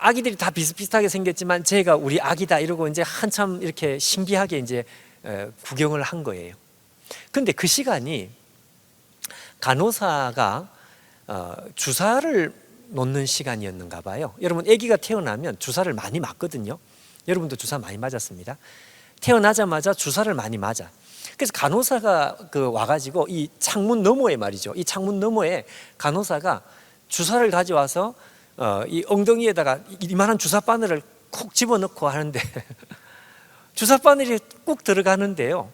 아기들이 다 비슷비슷하게 생겼지만 제가 우리 아기다 이러고 이제 한참 이렇게 신기하게 이제 구경을 한 거예요. 근데 그 시간이 간호사가 주사를 놓는 시간이었는가 봐요. 여러분, 아기가 태어나면 주사를 많이 맞거든요. 여러분도 주사 많이 맞았습니다. 태어나자마자 주사를 많이 맞아. 그래서 간호사가 와가지고 이 창문 너머에 말이죠. 이 창문 너머에 간호사가 주사를 가져와서 이 엉덩이에다가 이만한 주사 바늘을 콕 집어넣고 하는데 주사 바늘이 꾹 들어가는데요.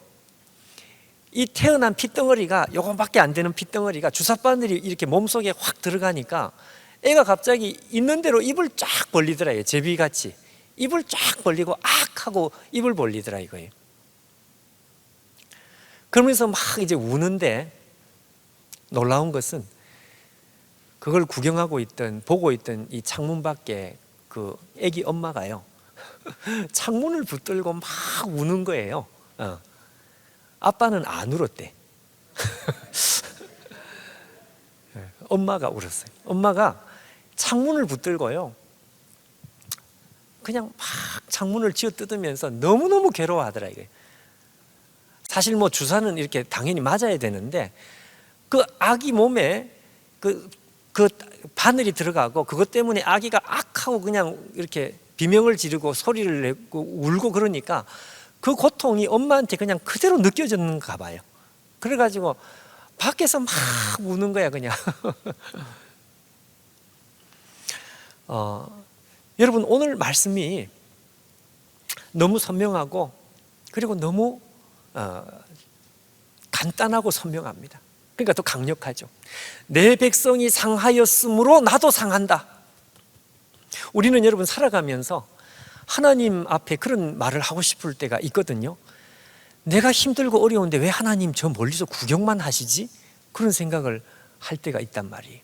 이 태어난 핏덩어리가 요거밖에 안 되는 핏덩어리가 주사 바늘이 이렇게 몸속에 확 들어가니까 애가 갑자기 있는 대로 입을 쫙 벌리더라. 제비같이 입을 쫙 벌리고 악 하고 입을 벌리더라 이거예요. 그러면서 막 이제 우는데 놀라운 것은 그걸 보고 있던 이 창문 밖에 그 애기 엄마가요 창문을 붙들고 막 우는 거예요. 아빠는 안 울었대. 엄마가 울었어요. 엄마가 창문을 붙들고요 그냥 막 창문을 쥐어 뜯으면서 너무너무 괴로워하더라 이게. 사실 뭐 주사는 이렇게 당연히 맞아야 되는데 그 아기 몸에 그 바늘이 들어가고 그것 때문에 아기가 악하고 그냥 이렇게 비명을 지르고 소리를 내고 울고 그러니까 그 고통이 엄마한테 그냥 그대로 느껴졌는가 봐요. 그래가지고 밖에서 막 우는 거야 그냥. 여러분 오늘 말씀이 너무 선명하고 그리고 너무 간단하고 선명합니다. 그러니까 더 강력하죠. 내 백성이 상하였으므로 나도 상한다. 우리는 여러분 살아가면서 하나님 앞에 그런 말을 하고 싶을 때가 있거든요. 내가 힘들고 어려운데 왜 하나님 저 멀리서 구경만 하시지? 그런 생각을 할 때가 있단 말이에요.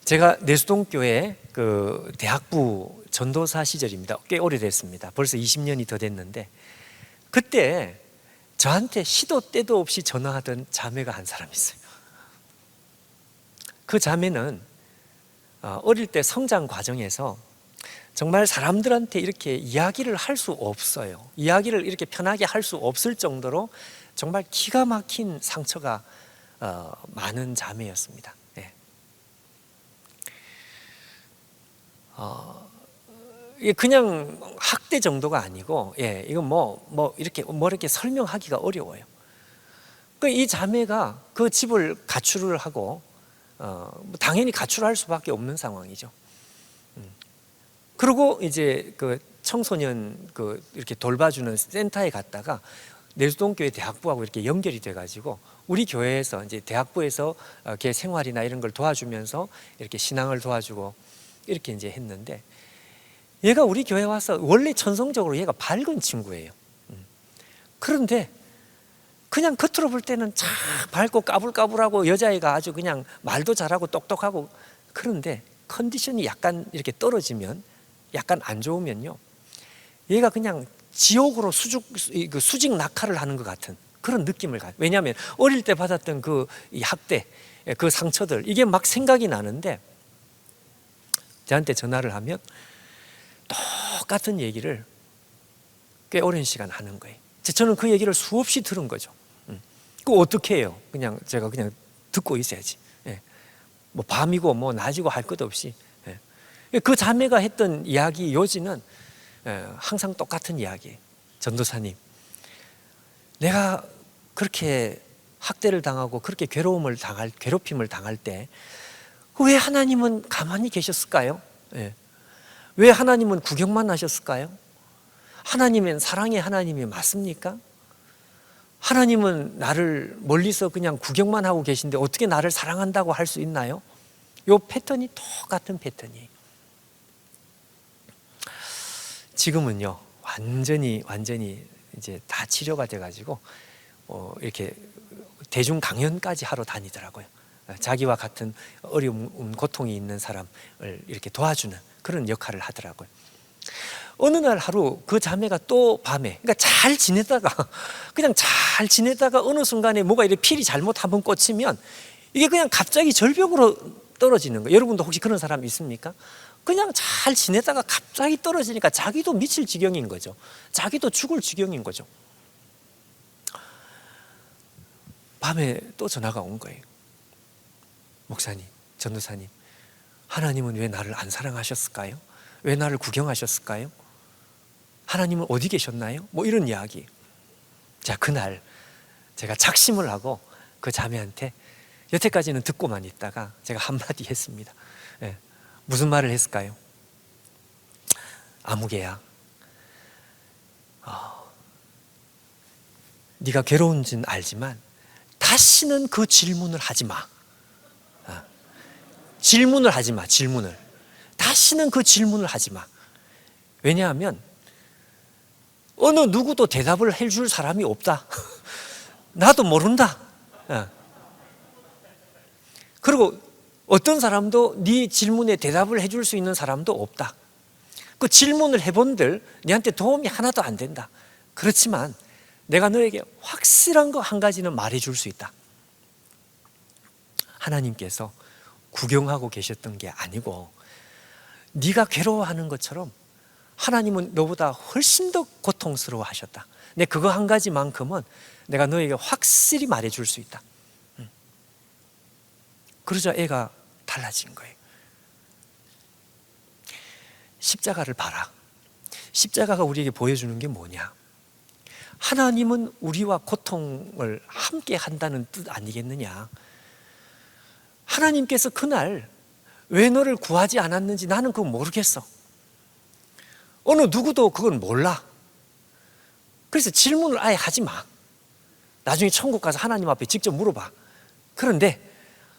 제가 내수동교회 그 대학부 전도사 시절입니다. 꽤 오래됐습니다. 벌써 20년이 더 됐는데 그때 저한테 시도 때도 없이 전화하던 자매가 한 사람 있어요. 그 자매는 어릴 때 성장 과정에서 정말 사람들한테 이렇게 이야기를 할 수 없어요. 이야기를 이렇게 편하게 할 수 없을 정도로 정말 기가 막힌 상처가 많은 자매였습니다. 네. 이게 그냥 학대 정도가 아니고, 이건 이렇게 설명하기가 어려워요. 이 자매가 그 집을 가출을 하고, 당연히 가출할 수밖에 없는 상황이죠. 그리고 이제 그 청소년 이렇게 돌봐주는 센터에 갔다가 내수동교회 대학부하고 이렇게 연결이 돼가지고 우리 교회에서 이제 대학부에서 걔 생활이나 이런 걸 도와주면서 이렇게 신앙을 도와주고 이렇게 이제 했는데 얘가 우리 교회 와서 원래 천성적으로 얘가 밝은 친구예요. 그런데 그냥 겉으로 볼 때는 참 밝고 까불까불하고 여자애가 아주 그냥 말도 잘하고 똑똑하고 그런데 컨디션이 약간 이렇게 떨어지면 약간 안 좋으면요 얘가 그냥 지옥으로 수직 낙하를 하는 것 같은 그런 느낌을 가요. 왜냐하면 어릴 때 받았던 그 학대, 그 상처들 이게 막 생각이 나는데 저한테 전화를 하면 똑같은 얘기를 꽤 오랜 시간 하는 거예요. 저는 그 얘기를 수없이 들은 거죠. 그거 어떻게 해요? 그냥 제가 그냥 듣고 있어야지. 뭐 밤이고 뭐 낮이고 할 것 없이. 그 자매가 했던 이야기 요지는 항상 똑같은 이야기예요. 전도사님, 내가 그렇게 학대를 당하고 그렇게 괴롭힘을 당할 때 왜 하나님은 가만히 계셨을까요? 왜 하나님은 구경만 하셨을까요? 하나님은 사랑의 하나님이 맞습니까? 하나님은 나를 멀리서 그냥 구경만 하고 계신데 어떻게 나를 사랑한다고 할 수 있나요? 이 패턴이 똑같은 패턴이에요. 지금은요 완전히 이제 다 치료가 돼가지고 이렇게 대중 강연까지 하러 다니더라고요. 자기와 같은 어려움, 고통이 있는 사람을 이렇게 도와주는 그런 역할을 하더라고요. 어느 날 하루 그 자매가 또 밤에 그러니까 잘 지내다가 어느 순간에 뭐가 이렇게 필이 잘못 한번 꽂히면 이게 그냥 갑자기 절벽으로 떨어지는 거예요. 여러분도 혹시 그런 사람 있습니까? 그냥 잘 지내다가 갑자기 떨어지니까 자기도 미칠 지경인 거죠. 자기도 죽을 지경인 거죠. 밤에 또 전화가 온 거예요. 목사님, 전도사님, 하나님은 왜 나를 안 사랑하셨을까요? 왜 나를 구경하셨을까요? 하나님은 어디 계셨나요? 뭐 이런 이야기. 자, 그날 제가 작심을 하고 그 자매한테 여태까지는 듣고만 있다가 제가 한마디 했습니다. 무슨 말을 했을까요? 아무개야, 네가 괴로운지는 알지만 다시는 그 질문을 하지 마. 질문을 하지 마. 다시는 그 질문을 하지 마. 왜냐하면 어느 누구도 대답을 해줄 사람이 없다. 나도 모른다. 그리고 어떤 사람도 네 질문에 대답을 해줄 수 있는 사람도 없다. 그 질문을 해본들 네한테 도움이 하나도 안 된다. 그렇지만 내가 너에게 확실한 거 한 가지는 말해줄 수 있다. 하나님께서 구경하고 계셨던 게 아니고 네가 괴로워하는 것처럼 하나님은 너보다 훨씬 더 고통스러워 하셨다. 근데 그거 한 가지만큼은 내가 너에게 확실히 말해줄 수 있다. 그러자 애가 달라진 거예요. 십자가를 봐라. 십자가가 우리에게 보여주는 게 뭐냐? 하나님은 우리와 고통을 함께 한다는 뜻 아니겠느냐? 하나님께서 그날 왜 너를 구하지 않았는지 나는 그거 모르겠어. 어느 누구도 그건 몰라. 그래서 질문을 아예 하지 마. 나중에 천국 가서 하나님 앞에 직접 물어봐. 그런데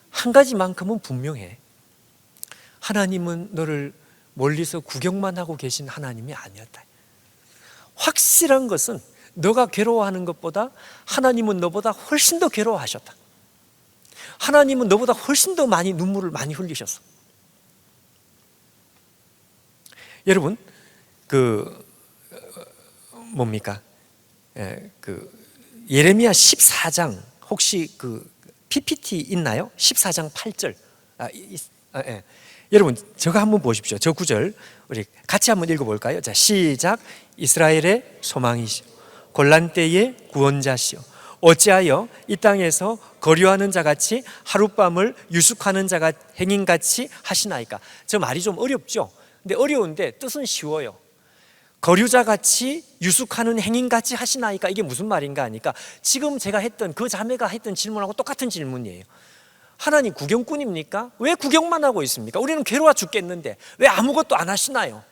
한 가지만큼은 분명해. 하나님은 너를 멀리서 구경만 하고 계신 하나님이 아니었다. 확실한 것은 너가 괴로워하는 것보다 하나님은 너보다 훨씬 더 괴로워하셨다. 하나님은 너보다 훨씬 더 많이 눈물을 많이 흘리셨어. 여러분, 뭡니까? 예레미야 14장 혹시 PPT 있나요? 14장 8절. 예. 여러분, 저거 한번 보십시오. 저 구절 우리 같이 한번 읽어볼까요? 자, 시작. 이스라엘의 소망이시오, 곤란 때의 구원자시오, 어찌하여 이 땅에서 거류하는 자같이 하룻밤을 유숙하는 자가 행인같이 하시나이까? 저 말이 좀 어렵죠? 근데 어려운데 뜻은 쉬워요. 거류자같이 유숙하는 행인같이 하시나이까? 이게 무슨 말인가 하니까 지금 제가 했던 그 자매가 했던 질문하고 똑같은 질문이에요. 하나님 구경꾼입니까? 왜 구경만 하고 있습니까? 우리는 괴로워 죽겠는데 왜 아무것도 안 하시나요?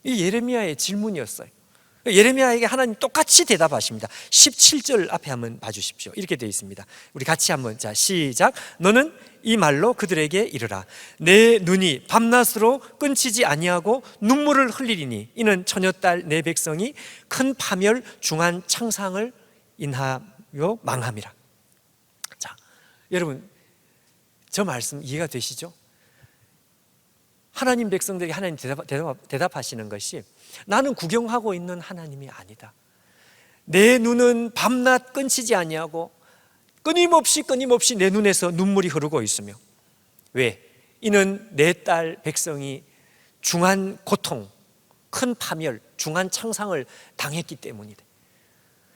이 예레미야의 질문이었어요. 예레미야에게 하나님 똑같이 대답하십니다. 17절 앞에 한번 봐주십시오. 이렇게 되어 있습니다. 우리 같이 한번, 자, 시작. 너는 이 말로 그들에게 이르라. 내 눈이 밤낮으로 끊치지 아니하고 눈물을 흘리리니 이는 처녀딸 내 백성이 큰 파멸 중한 창상을 인하여 망함이라. 자, 여러분, 저 말씀 이해가 되시죠? 하나님 백성들에게 하나님 대답하시는 것이 나는 구경하고 있는 하나님이 아니다. 내 눈은 밤낮 끊치지 아니하고 끊임없이 내 눈에서 눈물이 흐르고 있으며, 왜? 이는 내 딸 백성이 중한 고통, 큰 파멸, 중한 창상을 당했기 때문이다.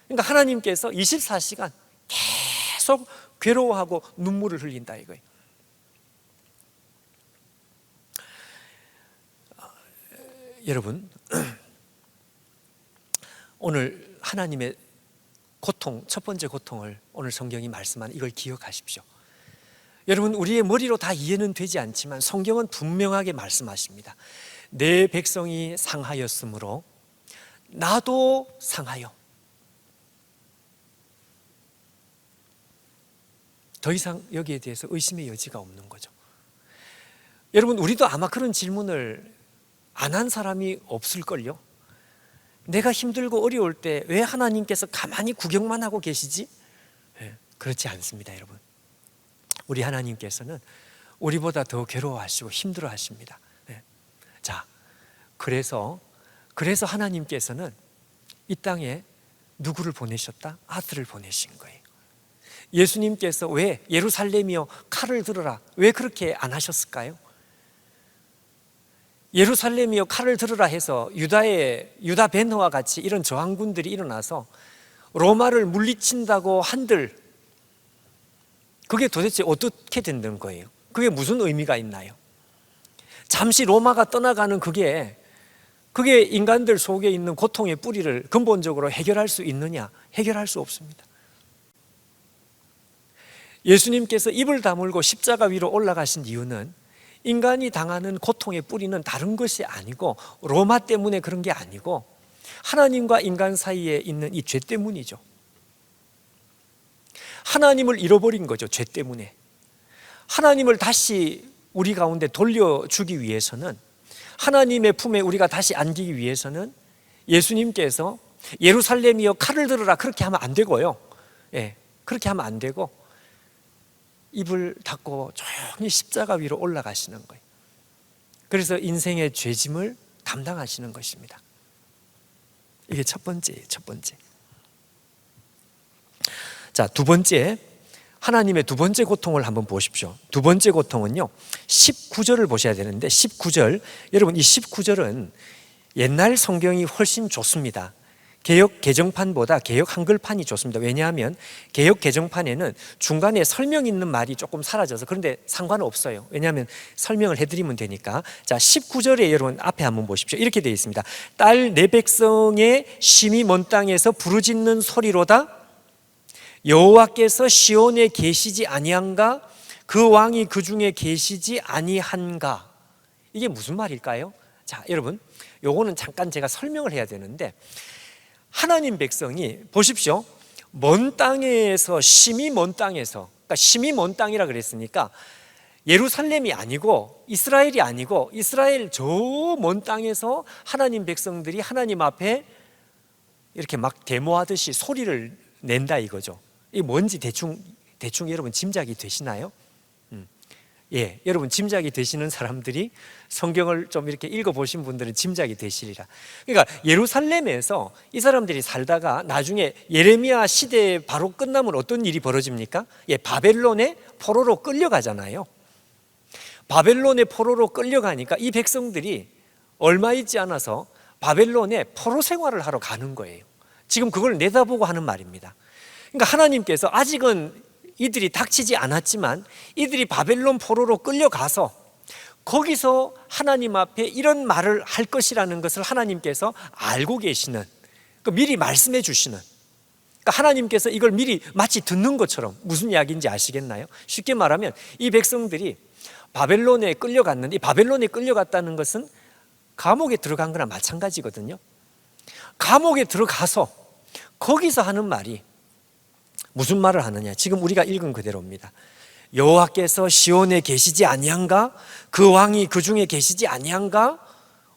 그러니까 하나님께서 24시간 계속 괴로워하고 눈물을 흘린다 이거예요. 여러분, 오늘 하나님의 고통, 첫 번째 고통을 오늘 성경이 말씀하는 이걸 기억하십시오. 여러분, 우리의 머리로 다 이해는 되지 않지만 성경은 분명하게 말씀하십니다. 내 백성이 상하였으므로 나도 상하여. 더 이상 여기에 대해서 의심의 여지가 없는 거죠. 여러분, 우리도 아마 그런 질문을 안 한 사람이 없을걸요. 내가 힘들고 어려울 때 왜 하나님께서 가만히 구경만 하고 계시지? 그렇지 않습니다, 여러분. 우리 하나님께서는 우리보다 더 괴로워하시고 힘들어 하십니다. 자, 그래서 하나님께서는 이 땅에 누구를 보내셨다? 아들을 보내신 거예요. 예수님께서 왜 예루살렘이여 칼을 들어라, 왜 그렇게 안 하셨을까요? 예루살렘이여 칼을 들으라 해서 유다 벤허와 같이 이런 저항군들이 일어나서 로마를 물리친다고 한들 그게 도대체 어떻게 된다는 거예요? 그게 무슨 의미가 있나요? 잠시 로마가 떠나가는 그게 인간들 속에 있는 고통의 뿌리를 근본적으로 해결할 수 있느냐? 해결할 수 없습니다. 예수님께서 입을 다물고 십자가 위로 올라가신 이유는 인간이 당하는 고통의 뿌리는 다른 것이 아니고 로마 때문에 그런 게 아니고 하나님과 인간 사이에 있는 이 죄 때문이죠. 하나님을 잃어버린 거죠, 죄 때문에. 하나님을 다시 우리 가운데 돌려주기 위해서는, 하나님의 품에 우리가 다시 안기기 위해서는 예수님께서 예루살렘이여 칼을 들으라 그렇게 하면 안 되고요. 그렇게 하면 안 되고 입을 닫고 조용히 십자가 위로 올라가시는 거예요. 그래서 인생의 죄짐을 담당하시는 것입니다. 이게 첫 번째예요, 첫 번째. 자, 두 번째, 하나님의 두 번째 고통을 한번 보십시오. 두 번째 고통은요, 19절을 보셔야 되는데 19절, 여러분 이 19절은 옛날 성경이 훨씬 좋습니다. 개역 개정판보다 개역 한글판이 좋습니다. 왜냐하면 개역 개정판에는 중간에 설명 있는 말이 조금 사라져서, 그런데 상관은 없어요. 왜냐하면 설명을 해드리면 되니까. 자, 19절에 여러분 앞에 한번 보십시오. 이렇게 되어 있습니다. 딸 내 백성의 심히 먼 땅에서 부르짖는 소리로다 여호와께서 시온에 계시지 아니한가? 그 왕이 그 중에 계시지 아니한가? 이게 무슨 말일까요? 자, 여러분, 요거는 잠깐 제가 설명을 해야 되는데, 하나님 백성이 보십시오. 먼 땅에서, 심히 먼 땅에서, 그러니까 심히 먼 땅이라 그랬으니까 예루살렘이 아니고 이스라엘이 아니고 이스라엘 저 먼 땅에서 하나님 백성들이 하나님 앞에 이렇게 막 데모하듯이 소리를 낸다 이거죠. 이게 뭔지 대충 여러분 짐작이 되시나요? 예, 여러분 짐작이 되시는 사람들이 성경을 좀 이렇게 읽어보신 분들은 짐작이 되시리라. 그러니까 예루살렘에서 이 사람들이 살다가 나중에 예레미야 시대 바로 끝나면 어떤 일이 벌어집니까? 예, 바벨론의 포로로 끌려가잖아요. 바벨론의 포로로 끌려가니까 이 백성들이 얼마 있지 않아서 바벨론에 포로 생활을 하러 가는 거예요. 지금 그걸 내다보고 하는 말입니다. 그러니까 하나님께서 아직은 이들이 닥치지 않았지만 이들이 바벨론 포로로 끌려가서 거기서 하나님 앞에 이런 말을 할 것이라는 것을 하나님께서 알고 계시는, 미리 말씀해 주시는, 그러니까 하나님께서 이걸 미리 마치 듣는 것처럼. 무슨 이야기인지 아시겠나요? 쉽게 말하면 이 백성들이 바벨론에 끌려갔는데, 이 바벨론에 끌려갔다는 것은 감옥에 들어간 거나 마찬가지거든요. 감옥에 들어가서 거기서 하는 말이 무슨 말을 하느냐? 지금 우리가 읽은 그대로입니다. 여호와께서 시온에 계시지 아니한가? 그 왕이 그 중에 계시지 아니한가?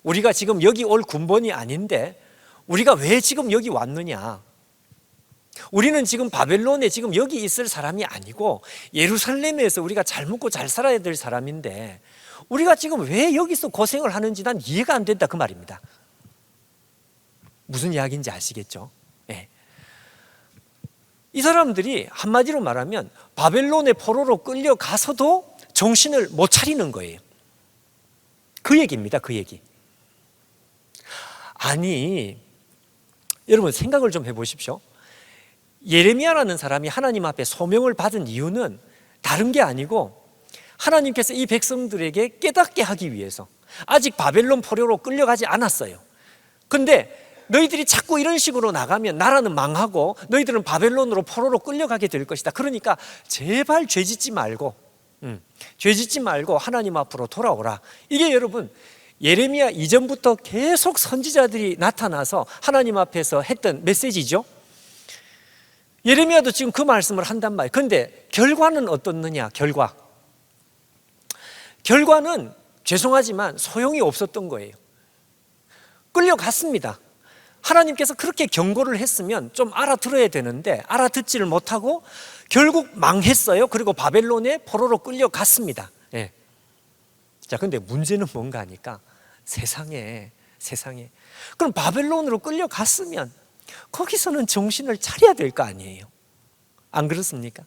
우리가 지금 여기 올 군번이 아닌데 우리가 왜 지금 여기 왔느냐? 우리는 지금 바벨론에 지금 여기 있을 사람이 아니고 예루살렘에서 우리가 잘 먹고 잘 살아야 될 사람인데 우리가 지금 왜 여기서 고생을 하는지 난 이해가 안 된다, 그 말입니다. 무슨 이야기인지 아시겠죠? 네. 이 사람들이 한마디로 말하면 바벨론의 포로로 끌려가서도 정신을 못 차리는 거예요. 그 얘기입니다. 그 얘기. 아니, 여러분 생각을 좀 해보십시오. 예레미야라는 사람이 하나님 앞에 소명을 받은 이유는 다른 게 아니고 하나님께서 이 백성들에게 깨닫게 하기 위해서. 아직 바벨론 포로로 끌려가지 않았어요. 근데 너희들이 자꾸 이런 식으로 나가면 나라는 망하고 너희들은 바벨론으로 포로로 끌려가게 될 것이다. 그러니까 제발 죄짓지 말고 하나님 앞으로 돌아오라. 이게 여러분 예레미야 이전부터 계속 선지자들이 나타나서 하나님 앞에서 했던 메시지죠. 예레미야도 지금 그 말씀을 한단 말이에요. 그런데 결과는 어떻느냐? 결과는 죄송하지만 소용이 없었던 거예요. 끌려갔습니다. 하나님께서 그렇게 경고를 했으면 좀 알아들어야 되는데 알아듣지를 못하고 결국 망했어요. 그리고 바벨론에 포로로 끌려갔습니다. 예. 자, 근데 문제는 뭔가 하니까 세상에 그럼 바벨론으로 끌려갔으면 거기서는 정신을 차려야 될 거 아니에요. 안 그렇습니까?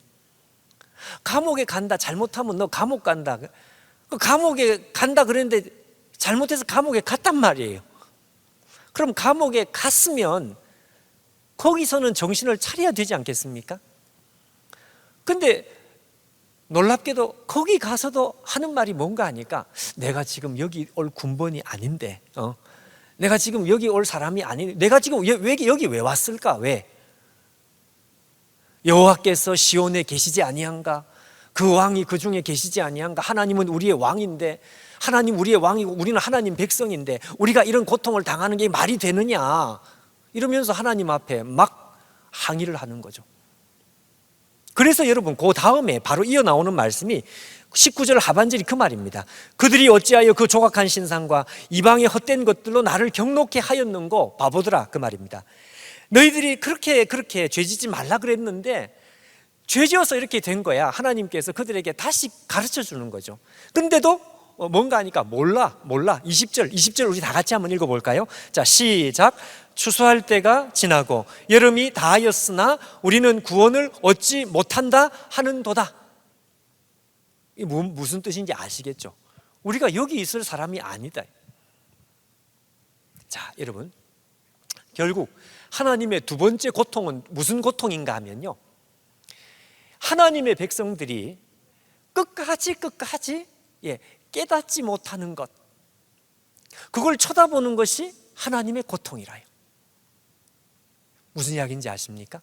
감옥에 간다, 잘못하면 너 감옥 간다. 감옥에 간다 그랬는데 잘못해서 감옥에 갔단 말이에요. 그럼 감옥에 갔으면 거기서는 정신을 차려야 되지 않겠습니까? 근데 놀랍게도 거기 가서도 하는 말이 뭔가 하니까 내가 지금 여기 올 군번이 아닌데 내가 지금 여기 올 사람이 아닌데 내가 지금 여기 왜 왔을까? 왜? 여호와께서 시온에 계시지 아니한가? 그 왕이 그 중에 계시지 아니한가? 하나님은 우리의 왕인데, 하나님 우리의 왕이고 우리는 하나님 백성인데 우리가 이런 고통을 당하는 게 말이 되느냐? 이러면서 하나님 앞에 막 항의를 하는 거죠. 그래서 여러분 그 다음에 바로 이어 나오는 말씀이 19절 하반절이 그 말입니다. 그들이 어찌하여 그 조각한 신상과 이방의 헛된 것들로 나를 경록케 하였는고? 바보들아, 그 말입니다. 너희들이 그렇게 죄짓지 말라 그랬는데 죄지어서 이렇게 된 거야. 하나님께서 그들에게 다시 가르쳐 주는 거죠. 근데도 뭔가 하니까 몰라. 20절 우리 다 같이 한번 읽어볼까요? 자, 시작. 추수할 때가 지나고 여름이 다하였으나 우리는 구원을 얻지 못한다 하는도다. 이게 무슨 뜻인지 아시겠죠? 우리가 여기 있을 사람이 아니다. 자, 여러분, 결국 하나님의 두 번째 고통은 무슨 고통인가 하면요, 하나님의 백성들이 끝까지 깨닫지 못하는 것, 그걸 쳐다보는 것이 하나님의 고통이라요. 무슨 이야기인지 아십니까?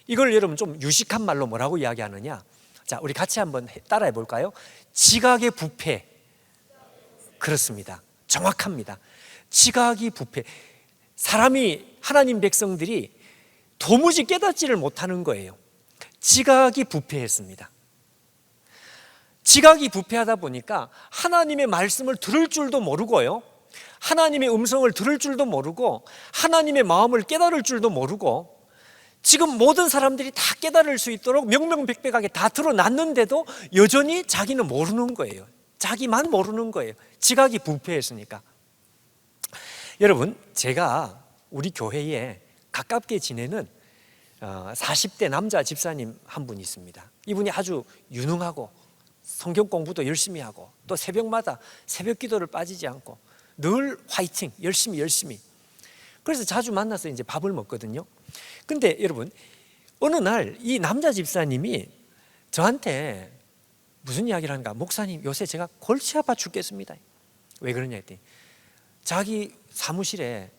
이걸 여러분 좀 유식한 말로 뭐라고 이야기하느냐? 자, 우리 같이 한번 따라해 볼까요? 지각의 부패. 그렇습니다. 정확합니다. 지각이 부패. 사람이, 하나님 백성들이 도무지 깨닫지를 못하는 거예요. 지각이 부패했습니다. 지각이 부패하다 보니까 하나님의 말씀을 들을 줄도 모르고요, 하나님의 음성을 들을 줄도 모르고 하나님의 마음을 깨달을 줄도 모르고, 지금 모든 사람들이 다 깨달을 수 있도록 명명백백하게 다 드러났는데도 여전히 자기는 모르는 거예요. 자기만 모르는 거예요. 지각이 부패했으니까. 여러분, 제가 우리 교회에 가깝게 지내는 40대 남자 집사님 한 분이 있습니다. 이분이 아주 유능하고 성경 공부도 열심히 하고 또 새벽마다 새벽 기도를 빠지지 않고 늘 화이팅, 열심히. 그래서 자주 만나서 이제 밥을 먹거든요. 근데 여러분, 어느 날 이 남자 집사님이 저한테 무슨 이야기를 하는가? 목사님, 요새 제가 골치 아파 죽겠습니다. 왜 그러냐 했더니, 자기 사무실에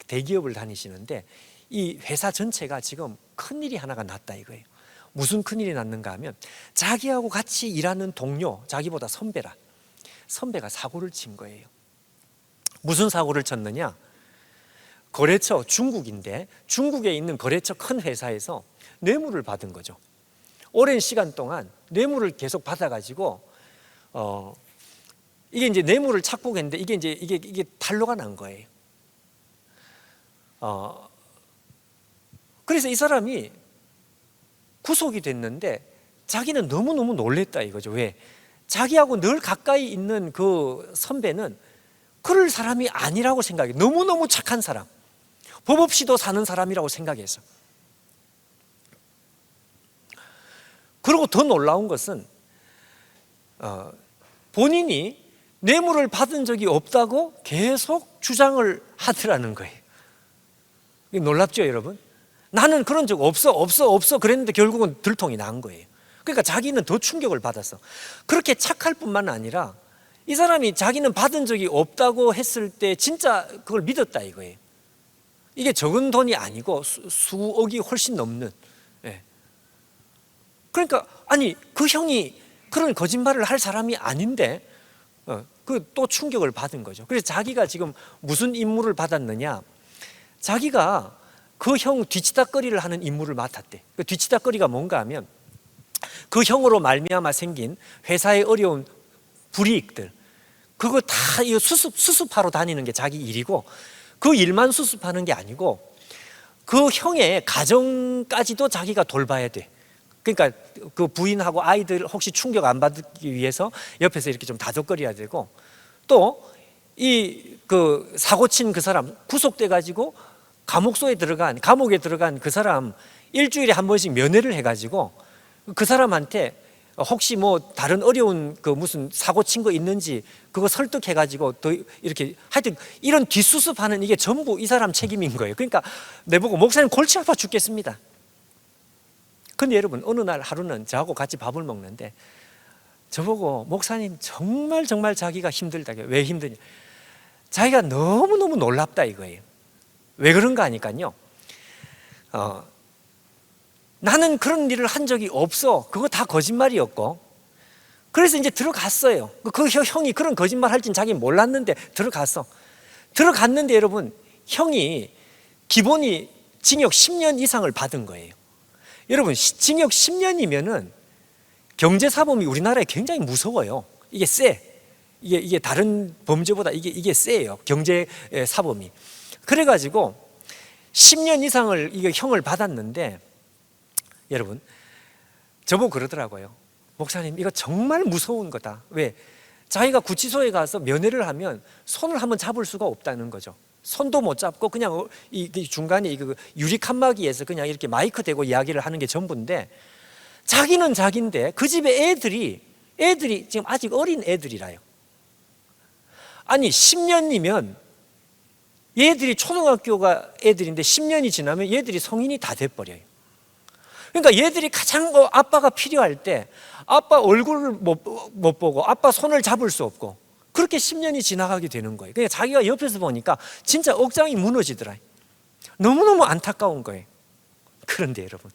대기업을 다니시는데 이 회사 전체가 지금 큰일이 하나가 났다 이거예요. 무슨 큰일이 났는가 하면, 자기하고 같이 일하는 동료, 자기보다 선배가 사고를 친 거예요. 무슨 사고를 쳤느냐? 거래처, 중국인데 중국에 있는 거래처 큰 회사에서 뇌물을 받은 거죠. 오랜 시간 동안 뇌물을 계속 받아가지고 이게 이제 뇌물을 착복했는데 이게 탄로가 난 거예요. 그래서 이 사람이 구속이 됐는데 자기는 너무너무 놀랬다 이거죠. 왜? 자기하고 늘 가까이 있는 그 선배는 그럴 사람이 아니라고 생각해. 너무너무 착한 사람, 법 없이도 사는 사람이라고 생각해서. 그리고 더 놀라운 것은 본인이 뇌물을 받은 적이 없다고 계속 주장을 하더라는 거예요. 놀랍죠, 여러분? 나는 그런 적 없어 그랬는데 결국은 들통이 난 거예요. 그러니까 자기는 더 충격을 받았어. 그렇게 착할 뿐만 아니라 이 사람이 자기는 받은 적이 없다고 했을 때 진짜 그걸 믿었다 이거예요. 이게 적은 돈이 아니고 수억이 훨씬 넘는. 그러니까 아니, 그 형이 그런 거짓말을 할 사람이 아닌데 그 또 충격을 받은 거죠. 그래서 자기가 지금 무슨 임무를 받았느냐, 자기가 그 형 뒤치다꺼리를 하는 임무를 맡았대. 그 뒤치다꺼리가 뭔가 하면, 그 형으로 말미암아 생긴 회사의 어려운 불이익들, 그거 다 수습하러 다니는 게 자기 일이고, 그 일만 수습하는 게 아니고 그 형의 가정까지도 자기가 돌봐야 돼. 그러니까 그 부인하고 아이들 혹시 충격 안 받기 위해서 옆에서 이렇게 좀 다독거려야 되고, 또 이 그 사고 친 그 사람 구속돼 가지고 감옥에 들어간 그 사람 일주일에 한 번씩 면회를 해가지고 그 사람한테 혹시 뭐 다른 어려운 그 무슨 사고 친 거 있는지 그거 설득해가지고 더 이렇게, 하여튼 이런 뒷수습하는 이게 전부 이 사람 책임인 거예요. 그러니까 내보고 목사님 골치 아파 죽겠습니다. 근데 여러분, 어느 날 하루는 저하고 같이 밥을 먹는데 저보고 목사님 정말 자기가 힘들다. 왜 힘드냐? 자기가 너무너무 놀랍다 이거예요. 왜 그런가 하니까요, 나는 그런 일을 한 적이 없어. 그거 다 거짓말이었고. 그래서 이제 들어갔어요. 그 형이 그런 거짓말 할진 자기는 몰랐는데 들어갔는데 여러분, 형이 기본이 징역 10년 이상을 받은 거예요. 여러분, 징역 10년이면은 경제사범이 우리나라에 굉장히 무서워요. 이게 세. 이게 다른 범죄보다 이게 세요. 경제사범이. 그래가지고 10년 이상을 이게 형을 받았는데, 여러분, 저보고 그러더라고요. 목사님, 이거 정말 무서운 거다. 왜? 자기가 구치소에 가서 면회를 하면 손을 한번 잡을 수가 없다는 거죠. 손도 못 잡고 그냥 이 중간에 그 유리 칸막이에서 그냥 이렇게 마이크 대고 이야기를 하는 게 전부인데, 자기는 자기인데 그 집에 애들이 지금 아직 어린 애들이라요. 아니 10년이면 얘들이 초등학교가 애들인데 10년이 지나면 얘들이 성인이 다 돼버려요. 그러니까 얘들이 가장 아빠가 필요할 때 아빠 얼굴을 못 보고 아빠 손을 잡을 수 없고, 그렇게 10년이 지나가게 되는 거예요. 그러니까 자기가 옆에서 보니까 진짜 억장이 무너지더라. 너무너무 안타까운 거예요. 그런데 여러분,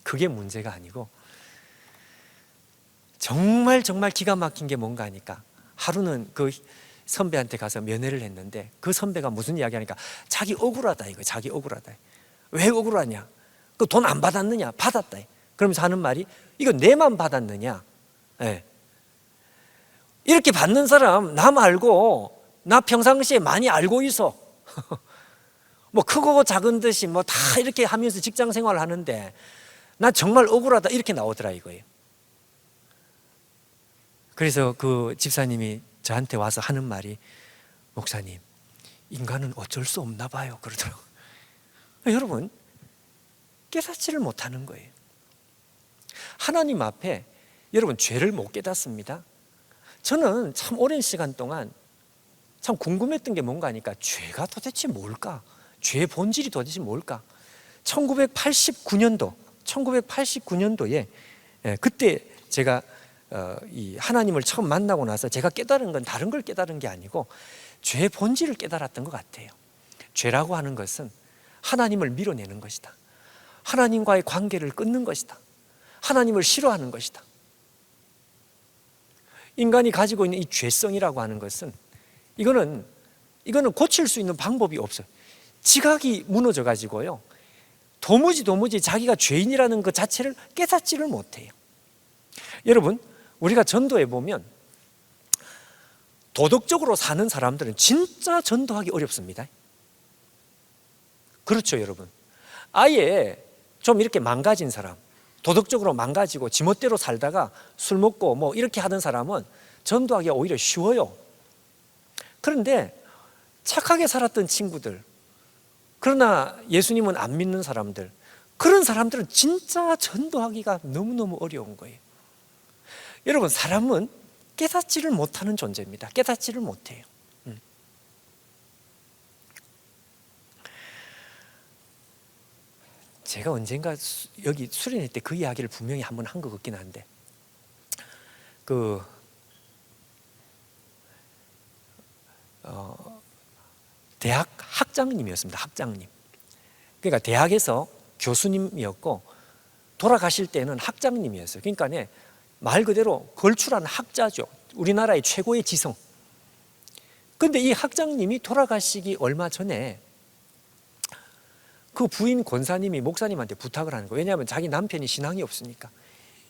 그게 문제가 아니고 정말 기가 막힌 게 뭔가 하니까, 하루는 그 선배한테 가서 면회를 했는데 그 선배가 무슨 이야기 하니까 자기 억울하다 이거. 자기 억울하다. 왜 억울하냐? 그 돈 안 받았느냐? 받았다. 그러면서 하는 말이, 이거 내만 받았느냐? 네. 이렇게 받는 사람 나 말고 나 평상시에 많이 알고 있어. 뭐 크고 작은 듯이 뭐 다 이렇게 하면서 직장 생활을 하는데 나 정말 억울하다, 이렇게 나오더라 이거예요. 그래서 그 집사님이 저한테 와서 하는 말이, 목사님, 인간은 어쩔 수 없나 봐요, 그러더라고요. 여러분, 깨닫지를 못하는 거예요. 하나님 앞에 여러분 죄를 못 깨닫습니다. 저는 참 오랜 시간 동안 참 궁금했던 게 뭔가 하니까, 죄가 도대체 뭘까? 죄의 본질이 도대체 뭘까? 1989년도에 그때 제가 이 하나님을 처음 만나고 나서 제가 깨달은 건 다른 걸 깨달은 게 아니고 죄의 본질을 깨달았던 것 같아요. 죄라고 하는 것은 하나님을 밀어내는 것이다. 하나님과의 관계를 끊는 것이다. 하나님을 싫어하는 것이다. 인간이 가지고 있는 이 죄성이라고 하는 것은 이거는 고칠 수 있는 방법이 없어요. 지각이 무너져 가지고요, 도무지 자기가 죄인이라는 것 자체를 깨닫지를 못해요. 여러분, 우리가 전도해 보면 도덕적으로 사는 사람들은 진짜 전도하기 어렵습니다. 그렇죠, 여러분. 아예 좀 이렇게 망가진 사람, 도덕적으로 망가지고 지멋대로 살다가 술 먹고 뭐 이렇게 하던 사람은 전도하기가 오히려 쉬워요. 그런데 착하게 살았던 친구들, 그러나 예수님은 안 믿는 사람들, 그런 사람들은 진짜 전도하기가 너무너무 어려운 거예요. 여러분, 사람은 깨닫지를 못하는 존재입니다. 깨닫지를 못해요. 제가 언젠가 여기 수련회 때 그 이야기를 분명히 한번 한 것 같긴 한데, 대학 학장님이었습니다. 학장님. 그러니까 대학에서 교수님이었고 돌아가실 때는 학장님이었어요. 그러니까 말 그대로 걸출한 학자죠. 우리나라의 최고의 지성. 그런데 이 학장님이 돌아가시기 얼마 전에 그 부인 권사님이 목사님한테 부탁을 하는 거예요. 왜냐하면 자기 남편이 신앙이 없으니까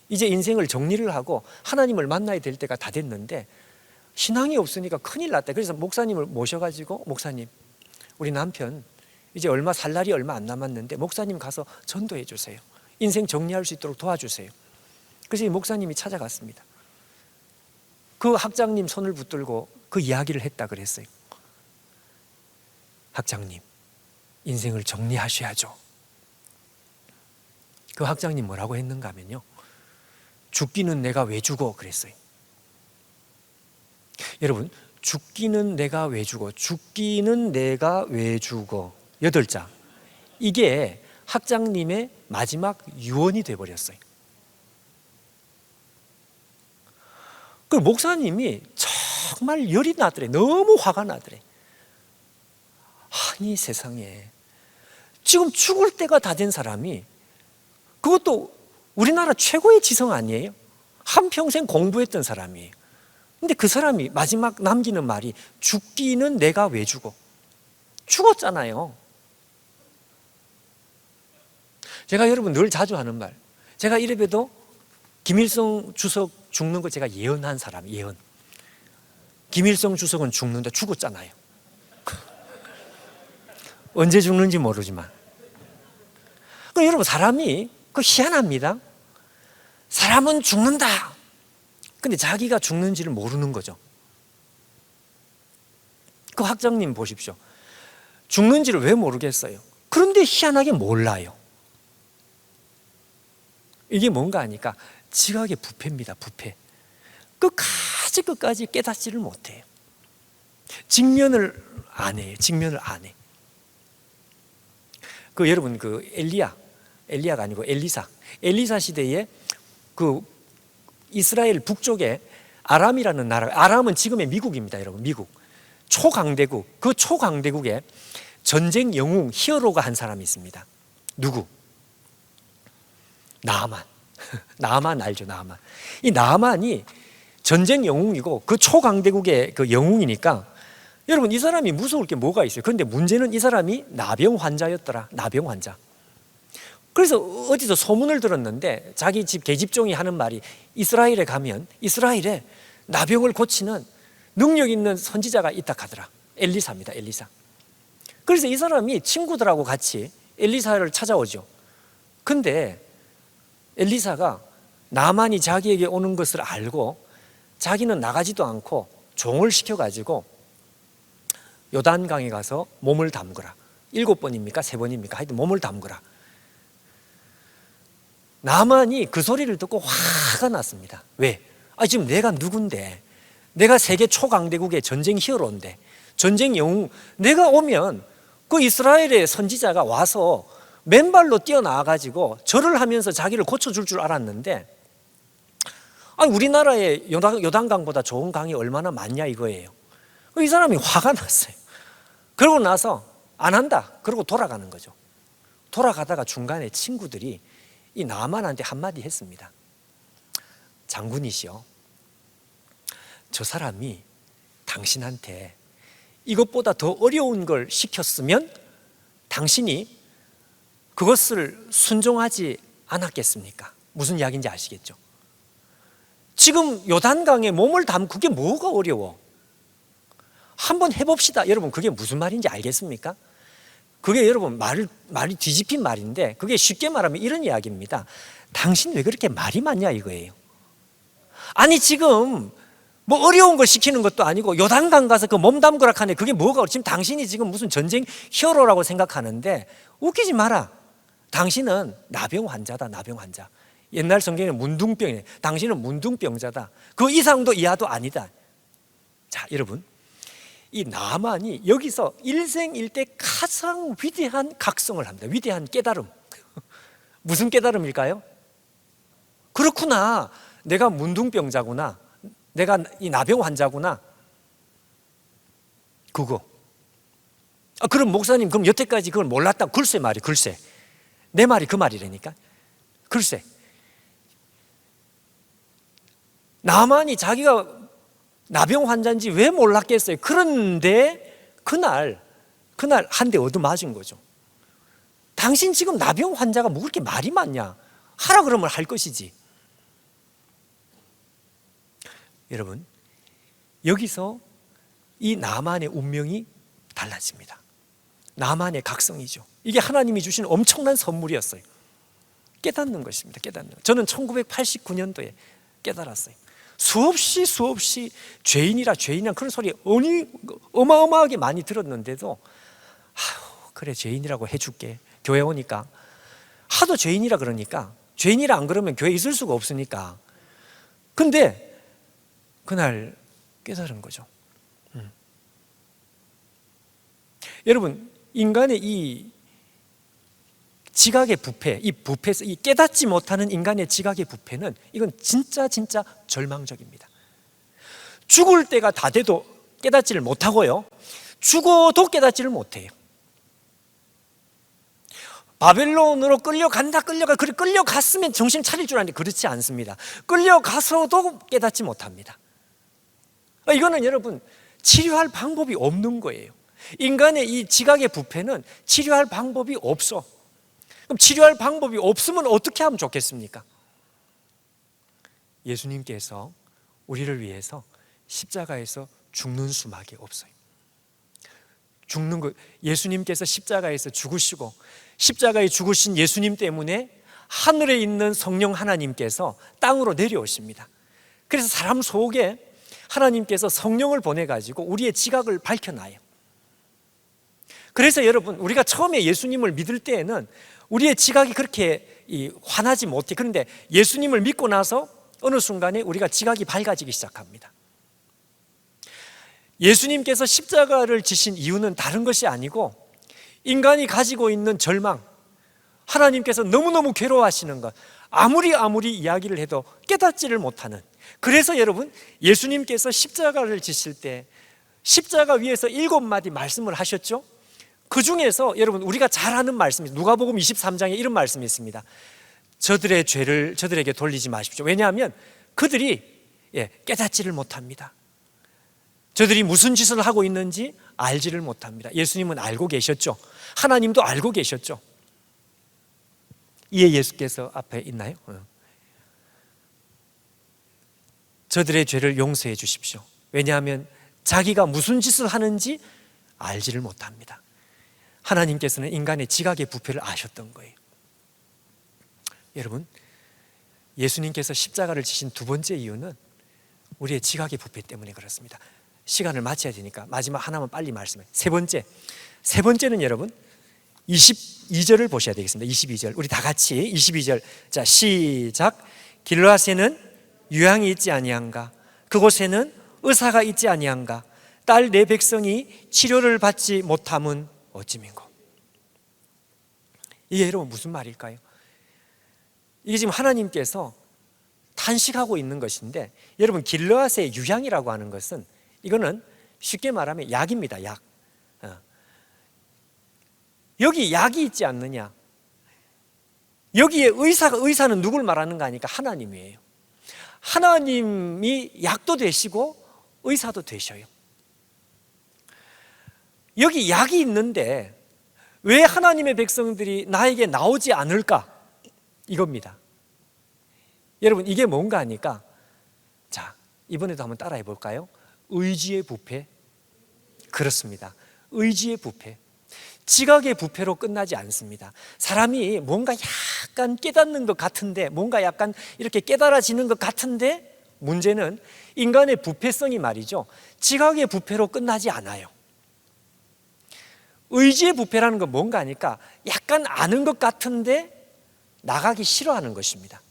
이제 인생을 정리를 하고 하나님을 만나야 될 때가 다 됐는데 신앙이 없으니까 큰일 났다. 그래서 목사님을 모셔가지고, 목사님, 우리 남편 이제 살 날이 얼마 안 남았는데 목사님 가서 전도해 주세요. 인생 정리할 수 있도록 도와주세요. 그래서 이 목사님이 찾아갔습니다. 그 학장님 손을 붙들고 그 이야기를 했다 그랬어요. 학장님, 인생을 정리하셔야죠. 그 학장님 뭐라고 했는가 하면요, 죽기는 내가 왜 죽어 그랬어요. 여러분, 죽기는 내가 왜 죽어, 죽기는 내가 왜 죽어, 8자, 이게 학장님의 마지막 유언이 돼버렸어요. 그 목사님이 정말 열이 나더래. 너무 화가 나더래. 아니 세상에, 지금 죽을 때가 다 된 사람이, 그것도 우리나라 최고의 지성 아니에요? 한평생 공부했던 사람이에요. 근데 그 사람이 마지막 남기는 말이, 죽기는 내가 왜 죽어. 죽었잖아요. 제가 여러분 늘 자주 하는 말, 제가 이래봬도 김일성 주석 죽는 거 제가 예언한 사람, 예언. 김일성 주석은 죽는데 죽었잖아요. 언제 죽는지 모르지만. 여러분, 사람이 희한합니다. 사람은 죽는다. 근데 자기가 죽는지를 모르는 거죠. 그 학장님 보십시오. 죽는지를 왜 모르겠어요? 그런데 희한하게 몰라요. 이게 뭔가 하니까 지각의 부패입니다. 부패. 끝까지 깨닫지를 못해요. 직면을 안 해요. 직면을 안 해. 여러분 엘리야가 아니고 엘리사 시대에 이스라엘 북쪽에 아람이라는 나라, 아람은 지금의 미국입니다, 여러분. 미국 초강대국, 그 초강대국에 전쟁 영웅 히어로가 한 사람이 있습니다. 누구? 나아만. 나아만 알죠? 나아만. 이 나아만이 전쟁 영웅이고 그 초강대국의 그 영웅이니까 여러분, 이 사람이 무서울 게 뭐가 있어요? 그런데 문제는 이 사람이 나병 환자였더라. 나병 환자. 그래서 어디서 소문을 들었는데 자기 집 계집종이 하는 말이 이스라엘에 가면 이스라엘에 나병을 고치는 능력 있는 선지자가 있다 하더라. 엘리사입니다. 엘리사. 그래서 이 사람이 친구들하고 같이 엘리사를 찾아오죠. 근데 엘리사가 나만이 자기에게 오는 것을 알고 자기는 나가지도 않고 종을 시켜가지고 요단강에 가서 몸을 담그라. 7번입니까? 3번입니까? 하여튼 몸을 담그라. 나만이 그 소리를 듣고 화가 났습니다. 왜? 지금 내가 누군데, 내가 세계 초강대국의 전쟁 히어로인데, 전쟁 영웅, 내가 오면 그 이스라엘의 선지자가 와서 맨발로 뛰어나와가지고 절을 하면서 자기를 고쳐줄 줄 알았는데, 우리나라의 요단강보다 좋은 강이 얼마나 많냐 이거예요. 이 사람이 화가 났어요. 그러고 나서 안 한다. 그러고 돌아가는 거죠. 돌아가다가 중간에 친구들이 이 나만한테 한마디 했습니다. 장군이시여, 저 사람이 당신한테 이것보다 더 어려운 걸 시켰으면 당신이 그것을 순종하지 않았겠습니까? 무슨 이야기인지 아시겠죠? 지금 요단강에 몸을 담고 그게 뭐가 어려워? 한번 해봅시다. 여러분, 그게 무슨 말인지 알겠습니까? 그게 여러분 말이 뒤집힌 말인데, 그게 쉽게 말하면 이런 이야기입니다. 당신 왜 그렇게 말이 많냐 이거예요. 아니, 지금 뭐 어려운 걸 시키는 것도 아니고 요단강 가서 그 몸 담그라 하네. 그게 뭐가, 지금 당신이 지금 무슨 전쟁 히어로라고 생각하는데 웃기지 마라. 당신은 나병 환자다. 나병 환자. 옛날 성경에는 문둥병이네. 당신은 문둥병자다. 그 이상도 이하도 아니다. 자, 여러분, 이 나만이 여기서 일생일대 가장 위대한 각성을 합니다. 위대한 깨달음. 무슨 깨달음일까요? 그렇구나. 내가 문둥병자구나. 내가 이 나병 환자구나. 그거. 그럼 목사님, 그럼 여태까지 그걸 몰랐다. 글쎄 말이, 글쎄. 내 말이 그 말이라니까. 글쎄. 나만이 자기가 나병 환자인지 왜 몰랐겠어요? 그런데 그날 한 대 얻어맞은 거죠. 당신 지금 나병 환자가 뭐 그렇게 말이 많냐? 하라 그러면 할 것이지. 여러분, 여기서 이 나만의 운명이 달라집니다. 나만의 각성이죠. 이게 하나님이 주신 엄청난 선물이었어요. 깨닫는 것입니다. 깨닫는 것. 저는 1989년도에 깨달았어요. 수없이 죄인이라 그런 소리 어마어마하게 많이 들었는데도 그래, 죄인이라고 해줄게. 교회 오니까 하도 죄인이라 그러니까, 죄인이라 안 그러면 교회에 있을 수가 없으니까. 근데 그날 깨달은 거죠. 여러분, 인간의 이 지각의 부패, 이 깨닫지 못하는 인간의 지각의 부패는 이건 진짜 절망적입니다. 죽을 때가 다 돼도 깨닫지를 못하고요, 죽어도 깨닫지를 못해요. 바벨론으로 끌려간다, 끌려갔으면 정신 차릴 줄 아는데 그렇지 않습니다. 끌려가서도 깨닫지 못합니다. 이거는 여러분, 치료할 방법이 없는 거예요. 인간의 이 지각의 부패는 치료할 방법이 없어. 그럼 치료할 방법이 없으면 어떻게 하면 좋겠습니까? 예수님께서 우리를 위해서 십자가에서 죽는 수밖에 없어요. 죽는 것, 예수님께서 십자가에서 죽으시고 십자가에 죽으신 예수님 때문에 하늘에 있는 성령 하나님께서 땅으로 내려오십니다. 그래서 사람 속에 하나님께서 성령을 보내가지고 우리의 지각을 밝혀놔요. 그래서 여러분, 우리가 처음에 예수님을 믿을 때에는 우리의 지각이 그렇게 환하지 못해. 그런데 예수님을 믿고 나서 어느 순간에 우리가 지각이 밝아지기 시작합니다. 예수님께서 십자가를 지신 이유는 다른 것이 아니고 인간이 가지고 있는 절망, 하나님께서 너무너무 괴로워하시는 것, 아무리 이야기를 해도 깨닫지를 못하는, 그래서 여러분, 예수님께서 십자가를 지실 때 십자가 위에서 7마디 말씀을 하셨죠. 그 중에서 여러분, 우리가 잘 아는 말씀이 누가복음 23장에 이런 말씀이 있습니다. 저들의 죄를 저들에게 돌리지 마십시오. 왜냐하면 그들이 깨닫지를 못합니다. 저들이 무슨 짓을 하고 있는지 알지를 못합니다. 예수님은 알고 계셨죠. 하나님도 알고 계셨죠. 이에 예수께서 앞에 있나요? 저들의 죄를 용서해 주십시오. 왜냐하면 자기가 무슨 짓을 하는지 알지를 못합니다. 하나님께서는 인간의 지각의 부패를 아셨던 거예요. 여러분, 예수님께서 십자가를 지신 두 번째 이유는 우리의 지각의 부패 때문에 그렇습니다. 시간을 마쳐야 되니까 마지막 하나만 빨리 말씀해요. 세 번째는 여러분 22절을 보셔야 되겠습니다. 22절, 우리 다 같이 22절, 자 시작. 길르앗에는 유향이 있지 아니한가? 그곳에는 의사가 있지 아니한가? 딸 내 백성이 치료를 받지 못함은 어찌민고? 이게 여러분 무슨 말일까요? 이게 지금 하나님께서 탄식하고 있는 것인데, 여러분 길르앗의 유향이라고 하는 것은 이거는 쉽게 말하면 약입니다. 약. 여기 약이 있지 않느냐? 여기에 의사는 누굴 말하는가 하니까 하나님이에요. 하나님이 약도 되시고 의사도 되셔요. 여기 약이 있는데 왜 하나님의 백성들이 나에게 나오지 않을까? 이겁니다. 여러분, 이게 뭔가 하니까, 자, 이번에도 한번 따라해 볼까요? 의지의 부패. 그렇습니다. 의지의 부패. 지각의 부패로 끝나지 않습니다. 사람이 뭔가 약간 깨닫는 것 같은데, 뭔가 약간 이렇게 깨달아지는 것 같은데, 문제는 인간의 부패성이 말이죠, 지각의 부패로 끝나지 않아요. 의지의 부패라는 건 뭔가 하니까 약간 아는 것 같은데 나가기 싫어하는 것입니다.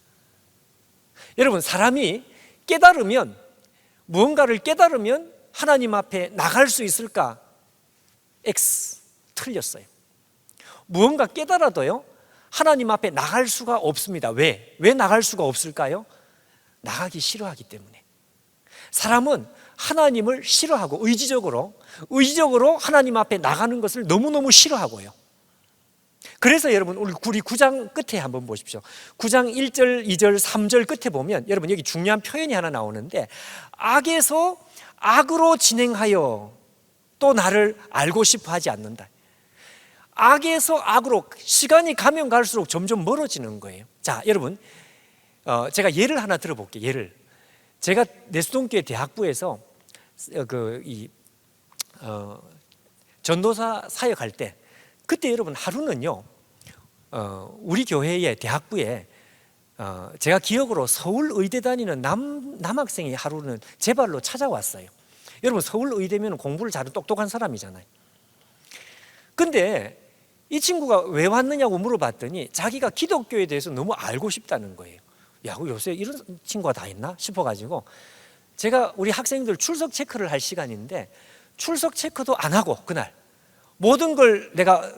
여러분, 사람이 깨달으면, 무언가를 깨달으면 하나님 앞에 나갈 수 있을까? X. 틀렸어요. 무언가 깨달아도요, 하나님 앞에 나갈 수가 없습니다. 왜 나갈 수가 없을까요? 나가기 싫어하기 때문에. 사람은 하나님을 싫어하고 의지적으로 하나님 앞에 나가는 것을 너무너무 싫어하고요. 그래서 여러분, 우리 9장 끝에 한번 보십시오. 9장 1절, 2절, 3절 끝에 보면 여러분, 여기 중요한 표현이 하나 나오는데, 악에서 악으로 진행하여 또 나를 알고 싶어 하지 않는다. 악에서 악으로 시간이 가면 갈수록 점점 멀어지는 거예요. 자, 여러분, 제가 예를 하나 들어볼게요. 제가 내수동교회 대학부에서 전도사 사역할 때, 그때 여러분 하루는요, 우리 교회의 대학부에 제가 기억으로 서울 의대 다니는 남학생이 하루는 제 발로 찾아왔어요. 여러분, 서울 의대면 공부를 잘하는 똑똑한 사람이잖아요. 근데 이 친구가 왜 왔느냐고 물어봤더니 자기가 기독교에 대해서 너무 알고 싶다는 거예요. 야, 요새 이런 친구가 다 있나 싶어가지고, 제가 우리 학생들 출석 체크를 할 시간인데 출석 체크도 안 하고 그날 모든 걸 내가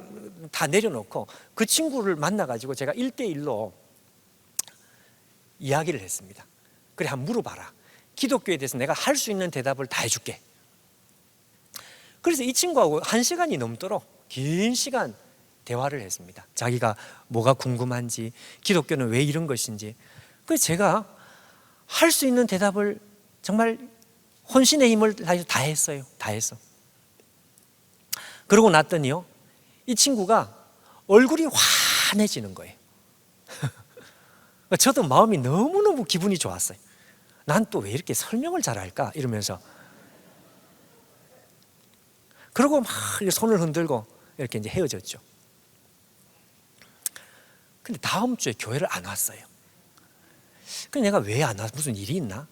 다 내려놓고 그 친구를 만나가지고 제가 1대1로 이야기를 했습니다. 그래, 한번 물어봐라. 기독교에 대해서 내가 할 수 있는 대답을 다 해줄게. 그래서 이 친구하고 1시간이 넘도록 긴 시간 대화를 했습니다. 자기가 뭐가 궁금한지, 기독교는 왜 이런 것인지. 그래서 제가 할 수 있는 대답을 정말 혼신의 힘을 다 했어요. 다 했어. 그러고 났더니요, 이 친구가 얼굴이 환해지는 거예요. 저도 마음이 너무너무 기분이 좋았어요. 난 또 왜 이렇게 설명을 잘할까? 이러면서. 그러고 막 손을 흔들고 이렇게 이제 헤어졌죠. 근데 다음 주에 교회를 안 왔어요. 근데 내가 왜 안 왔어? 무슨 일이 있나?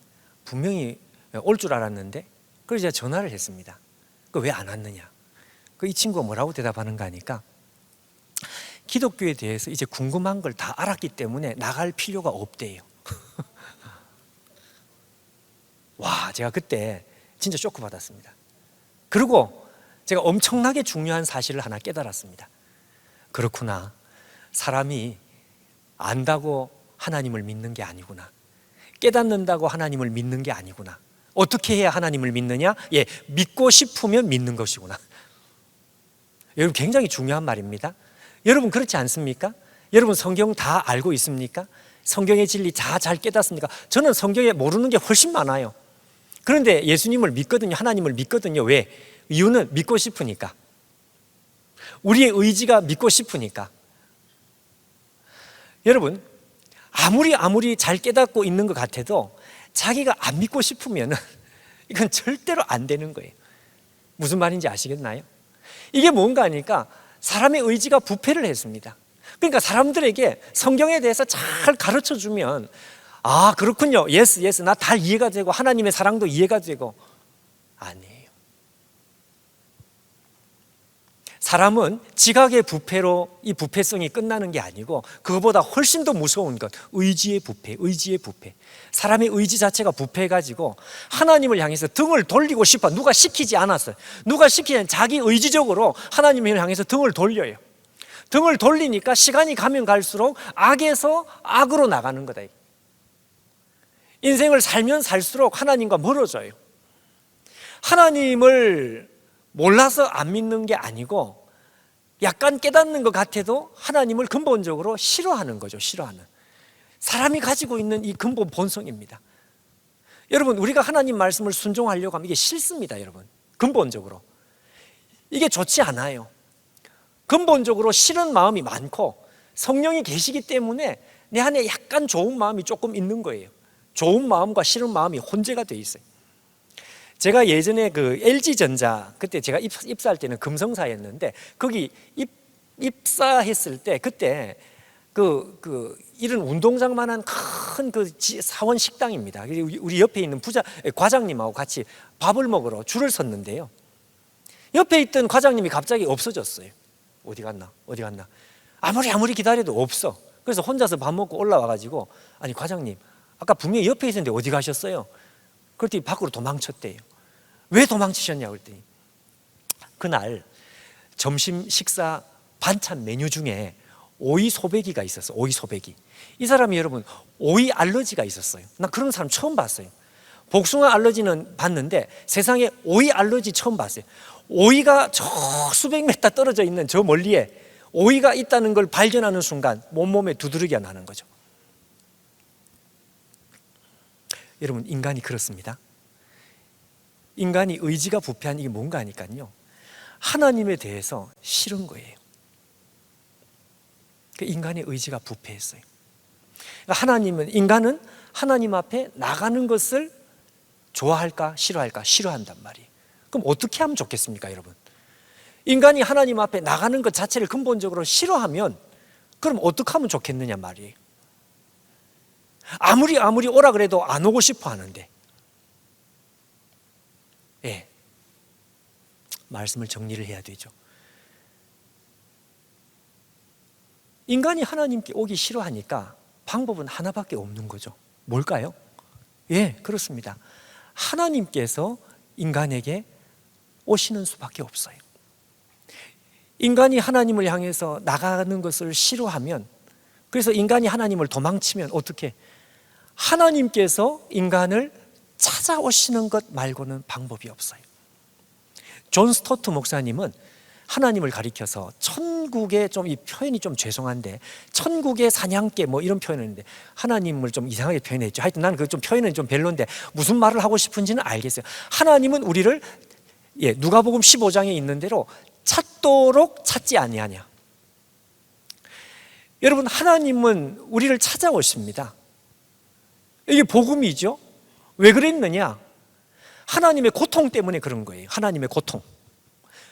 분명히 올 줄 알았는데. 그래서 제가 전화를 했습니다. 그 왜 안 왔느냐? 이 친구가 뭐라고 대답하는가 하니까 기독교에 대해서 이제 궁금한 걸 다 알았기 때문에 나갈 필요가 없대요. 와, 제가 그때 진짜 쇼크 받았습니다. 그리고 제가 엄청나게 중요한 사실을 하나 깨달았습니다. 그렇구나. 사람이 안다고 하나님을 믿는 게 아니구나. 깨닫는다고 하나님을 믿는 게 아니구나. 어떻게 해야 하나님을 믿느냐? 예, 믿고 싶으면 믿는 것이구나. 여러분, 굉장히 중요한 말입니다. 여러분, 그렇지 않습니까? 여러분, 성경 다 알고 있습니까? 성경의 진리 다 잘 깨닫습니까? 저는 성경에 모르는 게 훨씬 많아요. 그런데 예수님을 믿거든요. 하나님을 믿거든요. 왜? 이유는 믿고 싶으니까. 우리의 의지가 믿고 싶으니까. 여러분, 아무리 잘 깨닫고 있는 것 같아도 자기가 안 믿고 싶으면 이건 절대로 안 되는 거예요. 무슨 말인지 아시겠나요? 이게 뭔가 하니까 사람의 의지가 부패를 했습니다. 그러니까 사람들에게 성경에 대해서 잘 가르쳐 주면 아, 그렇군요. 예스, 나 다 이해가 되고 하나님의 사랑도 이해가 되고. 아니에요. 사람은 지각의 부패로 이 부패성이 끝나는 게 아니고 그거보다 훨씬 더 무서운 것, 의지의 부패. 사람의 의지 자체가 부패해가지고 하나님을 향해서 등을 돌리고 싶어. 누가 시키지 않았어요. 누가 시키지 않았어요. 자기 의지적으로 하나님을 향해서 등을 돌려요. 등을 돌리니까 시간이 가면 갈수록 악에서 악으로 나가는 거다. 인생을 살면 살수록 하나님과 멀어져요. 하나님을 몰라서 안 믿는 게 아니고 약간 깨닫는 것 같아도 하나님을 근본적으로 싫어하는 거죠. 싫어하는. 사람이 가지고 있는 이 근본 본성입니다. 여러분, 우리가 하나님 말씀을 순종하려고 하면 이게 싫습니다. 여러분, 근본적으로 이게 좋지 않아요. 근본적으로 싫은 마음이 많고 성령이 계시기 때문에 내 안에 약간 좋은 마음이 조금 있는 거예요. 좋은 마음과 싫은 마음이 혼재가 돼 있어요. 제가 예전에 그 LG전자, 그때 제가 입사할 때는 금성사였는데 거기 입사했을 때 그때 이런 운동장만한 큰 그 사원 식당입니다. 우리 옆에 있는 과장님하고 같이 밥을 먹으러 줄을 섰는데요. 옆에 있던 과장님이 갑자기 없어졌어요. 어디 갔나? 아무리 기다려도 없어. 그래서 혼자서 밥 먹고 올라와가지고 아니 과장님, 아까 분명히 옆에 있었는데 어디 가셨어요? 그랬더니 밖으로 도망쳤대요. 왜 도망치셨냐고 그랬더니 그날 점심 식사 반찬 메뉴 중에 오이 소배기가 있었어요. 오이 소배기. 이 사람이 여러분 오이 알러지가 있었어요. 나 그런 사람 처음 봤어요. 복숭아 알러지는 봤는데 세상에 오이 알러지 처음 봤어요. 오이가 저 수백 미터 떨어져 있는 저 멀리에 오이가 있다는 걸 발견하는 순간 몸몸에 두드러기가 나는 거죠. 여러분, 인간이 그렇습니다. 인간이 의지가 부패한 이게 뭔가 하니까요, 하나님에 대해서 싫은 거예요. 인간의 의지가 부패했어요. 인간은 하나님 앞에 나가는 것을 좋아할까 싫어할까? 싫어한단 말이에요. 그럼 어떻게 하면 좋겠습니까, 여러분? 인간이 하나님 앞에 나가는 것 자체를 근본적으로 싫어하면 그럼 어떻게 하면 좋겠느냐 말이에요. 아무리 오라 그래도 안 오고 싶어 하는데, 예, 말씀을 정리를 해야 되죠. 인간이 하나님께 오기 싫어하니까 방법은 하나밖에 없는 거죠. 뭘까요? 예, 그렇습니다. 하나님께서 인간에게 오시는 수밖에 없어요. 인간이 하나님을 향해서 나가는 것을 싫어하면, 그래서 인간이 하나님을 도망치면 어떻게? 하나님께서 인간을 찾아오시는 것 말고는 방법이 없어요. 존 스토트 목사님은 하나님을 가리켜서 천국의, 이 표현이 좀 죄송한데 천국의 사냥개 뭐 이런 표현을 했는데 하나님을 좀 이상하게 표현했죠. 하여튼 나는 그 좀 표현은 좀 별론데 무슨 말을 하고 싶은지는 알겠어요. 하나님은 우리를, 예, 누가복음 15장에 있는 대로 찾도록 찾지 아니하냐. 여러분, 하나님은 우리를 찾아오십니다. 이게 복음이죠. 왜 그랬느냐? 하나님의 고통 때문에 그런 거예요. 하나님의 고통.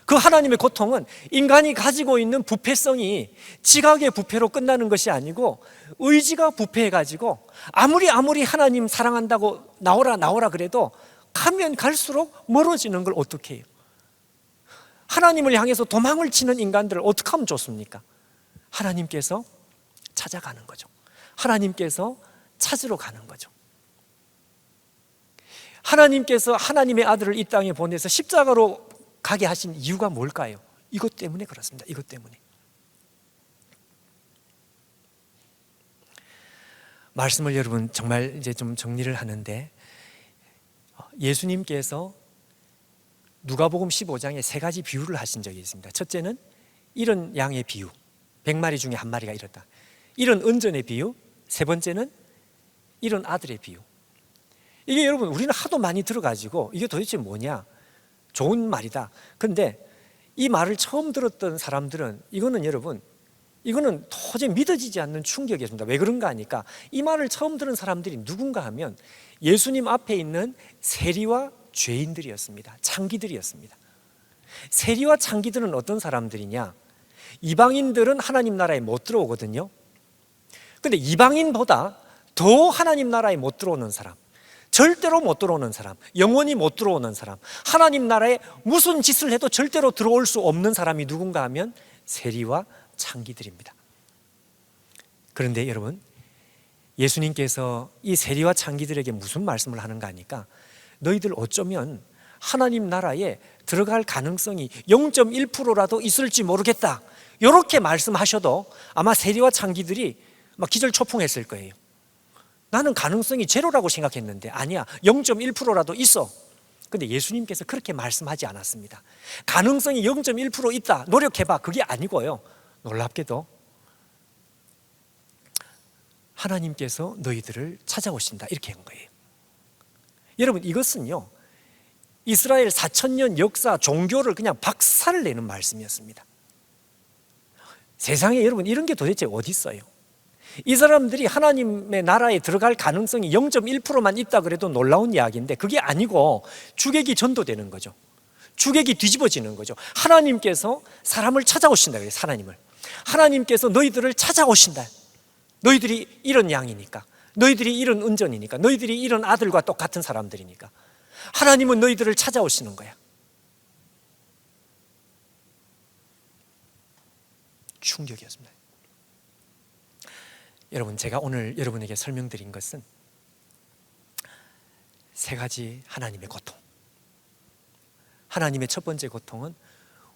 그 하나님의 고통은 인간이 가지고 있는 부패성이 지각의 부패로 끝나는 것이 아니고 의지가 부패해가지고 아무리 하나님 사랑한다고 나오라 그래도 가면 갈수록 멀어지는 걸 어떻게 해요? 하나님을 향해서 도망을 치는 인간들을 어떻게 하면 좋습니까? 하나님께서 찾아가는 거죠. 하나님께서 찾으러 가는 거죠. 하나님께서 하나님의 아들을 이 땅에 보내서 십자가로 가게 하신 이유가 뭘까요? 이것 때문에 그렇습니다. 이것 때문에. 말씀을 여러분 정말 이제 좀 정리를 하는데, 예수님께서 누가복음 15장에 세 가지 비유를 하신 적이 있습니다. 첫째는 이런 양의 비유, 100마리 중에 한 마리가 잃었다. 이런 은전의 비유. 세 번째는 이런 아들의 비유. 이게 여러분 우리는 하도 많이 들어가지고 이게 도대체 뭐냐, 좋은 말이다. 근데 이 말을 처음 들었던 사람들은 이거는 도저히 믿어지지 않는 충격이었습니다. 왜 그런가 하니까, 이 말을 처음 들은 사람들이 누군가 하면 예수님 앞에 있는 세리와 죄인들이었습니다. 창기들이었습니다. 세리와 창기들은 어떤 사람들이냐? 이방인들은 하나님 나라에 못 들어오거든요. 근데 이방인보다 더 하나님 나라에 못 들어오는 사람, 절대로 못 들어오는 사람, 영원히 못 들어오는 사람, 하나님 나라에 무슨 짓을 해도 절대로 들어올 수 없는 사람이 누군가 하면 세리와 창기들입니다. 그런데 여러분, 예수님께서 이 세리와 창기들에게 무슨 말씀을 하는가 하니까, 너희들 어쩌면 하나님 나라에 들어갈 가능성이 0.1%라도 있을지 모르겠다, 이렇게 말씀하셔도 아마 세리와 창기들이 막 기절초풍했을 거예요. 나는 가능성이 제로라고 생각했는데 아니야, 0.1%라도 있어. 근데 예수님께서 그렇게 말씀하지 않았습니다. 가능성이 0.1% 있다, 노력해봐, 그게 아니고요, 놀랍게도 하나님께서 너희들을 찾아오신다, 이렇게 한 거예요. 여러분, 이것은요 이스라엘 4,000년 역사 종교를 그냥 박살을 내는 말씀이었습니다. 세상에 여러분 이런 게 도대체 어디 있어요? 이 사람들이 하나님의 나라에 들어갈 가능성이 0.1%만 있다 그래도 놀라운 이야기인데, 그게 아니고 주객이 전도되는 거죠. 주객이 뒤집어지는 거죠. 하나님께서 사람을 찾아오신다 그래요. 하나님께서 너희들을 찾아오신다. 너희들이 이런 양이니까, 너희들이 이런 은전이니까, 너희들이 이런 아들과 똑같은 사람들이니까 하나님은 너희들을 찾아오시는 거야. 충격이었습니다. 여러분, 제가 오늘 여러분에게 설명드린 것은 세 가지 하나님의 고통. 하나님의 첫 번째 고통은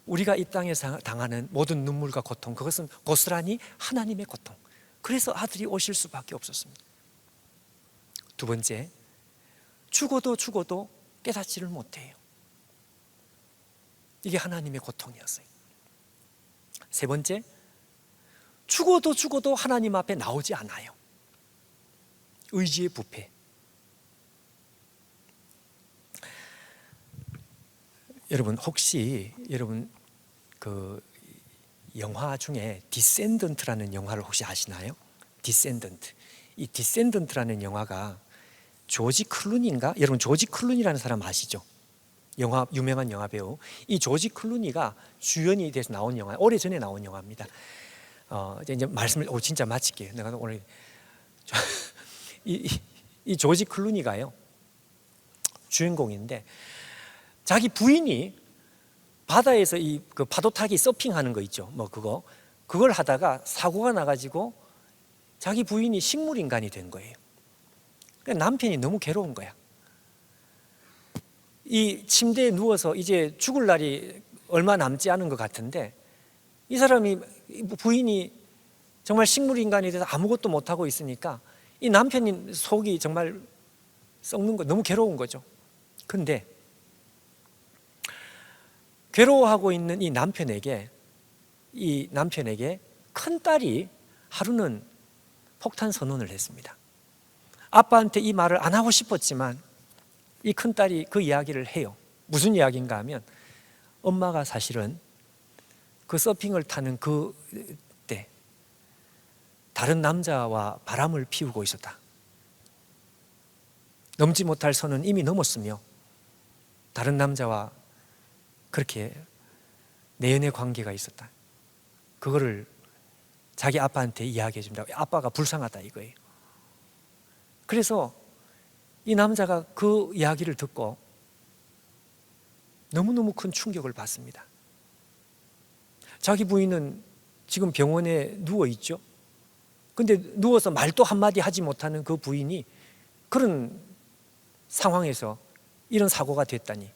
우리가 이 땅에서 당하는 모든 눈물과 고통, 그것은 고스란히 하나님의 고통. 그래서 아들이 오실 수밖에 없었습니다. 두 번째, 죽어도 깨닫지를 못해요. 이게 하나님의 고통이었어요. 세 번째, 죽어도 하나님 앞에 나오지 않아요. 의지의 부패. 여러분, 혹시 그 영화 중에 디센던트라는 영화를 혹시 아시나요? 디센던트. 이 디센던트라는 영화가 조지 클루니인가? 여러분, 조지 클루니라는 사람 아시죠? 유명한 영화 배우. 이 조지 클루니가 주연이 돼서 나온 영화, 오래전에 나온 영화입니다. 이제 말씀을 진짜 마칠게요. 내가 오늘 이 조지 클루니가요 주인공인데, 자기 부인이 바다에서 그 파도 타기 서핑하는 거 있죠. 그걸 하다가 사고가 나가지고 자기 부인이 식물 인간이 된 거예요. 그러니까 남편이 너무 괴로운 거야. 이 침대에 누워서 이제 죽을 날이 얼마 남지 않은 것 같은데, 이 사람이, 부인이 정말 식물 인간이 돼서 아무것도 못 하고 있으니까 이 남편이 속이 정말 썩는 거, 너무 괴로운 거죠. 근데 괴로워하고 있는 이 남편에게 큰 딸이 하루는 폭탄 선언을 했습니다. 아빠한테 이 말을 안 하고 싶었지만 이 큰 딸이 그 이야기를 해요. 무슨 이야기인가 하면, 엄마가 사실은 그 서핑을 타는 그때 다른 남자와 바람을 피우고 있었다. 넘지 못할 선은 이미 넘었으며 다른 남자와 그렇게 내연의 관계가 있었다. 그거를 자기 아빠한테 이야기해 줍니다. 아빠가 불쌍하다 이거예요. 그래서 이 남자가 그 이야기를 듣고 너무너무 큰 충격을 받습니다. 자기 부인은 지금 병원에 누워 있죠. 근데 누워서 말도 한마디 하지 못하는 그 부인이 그런 상황에서 이런 사고가 됐다니.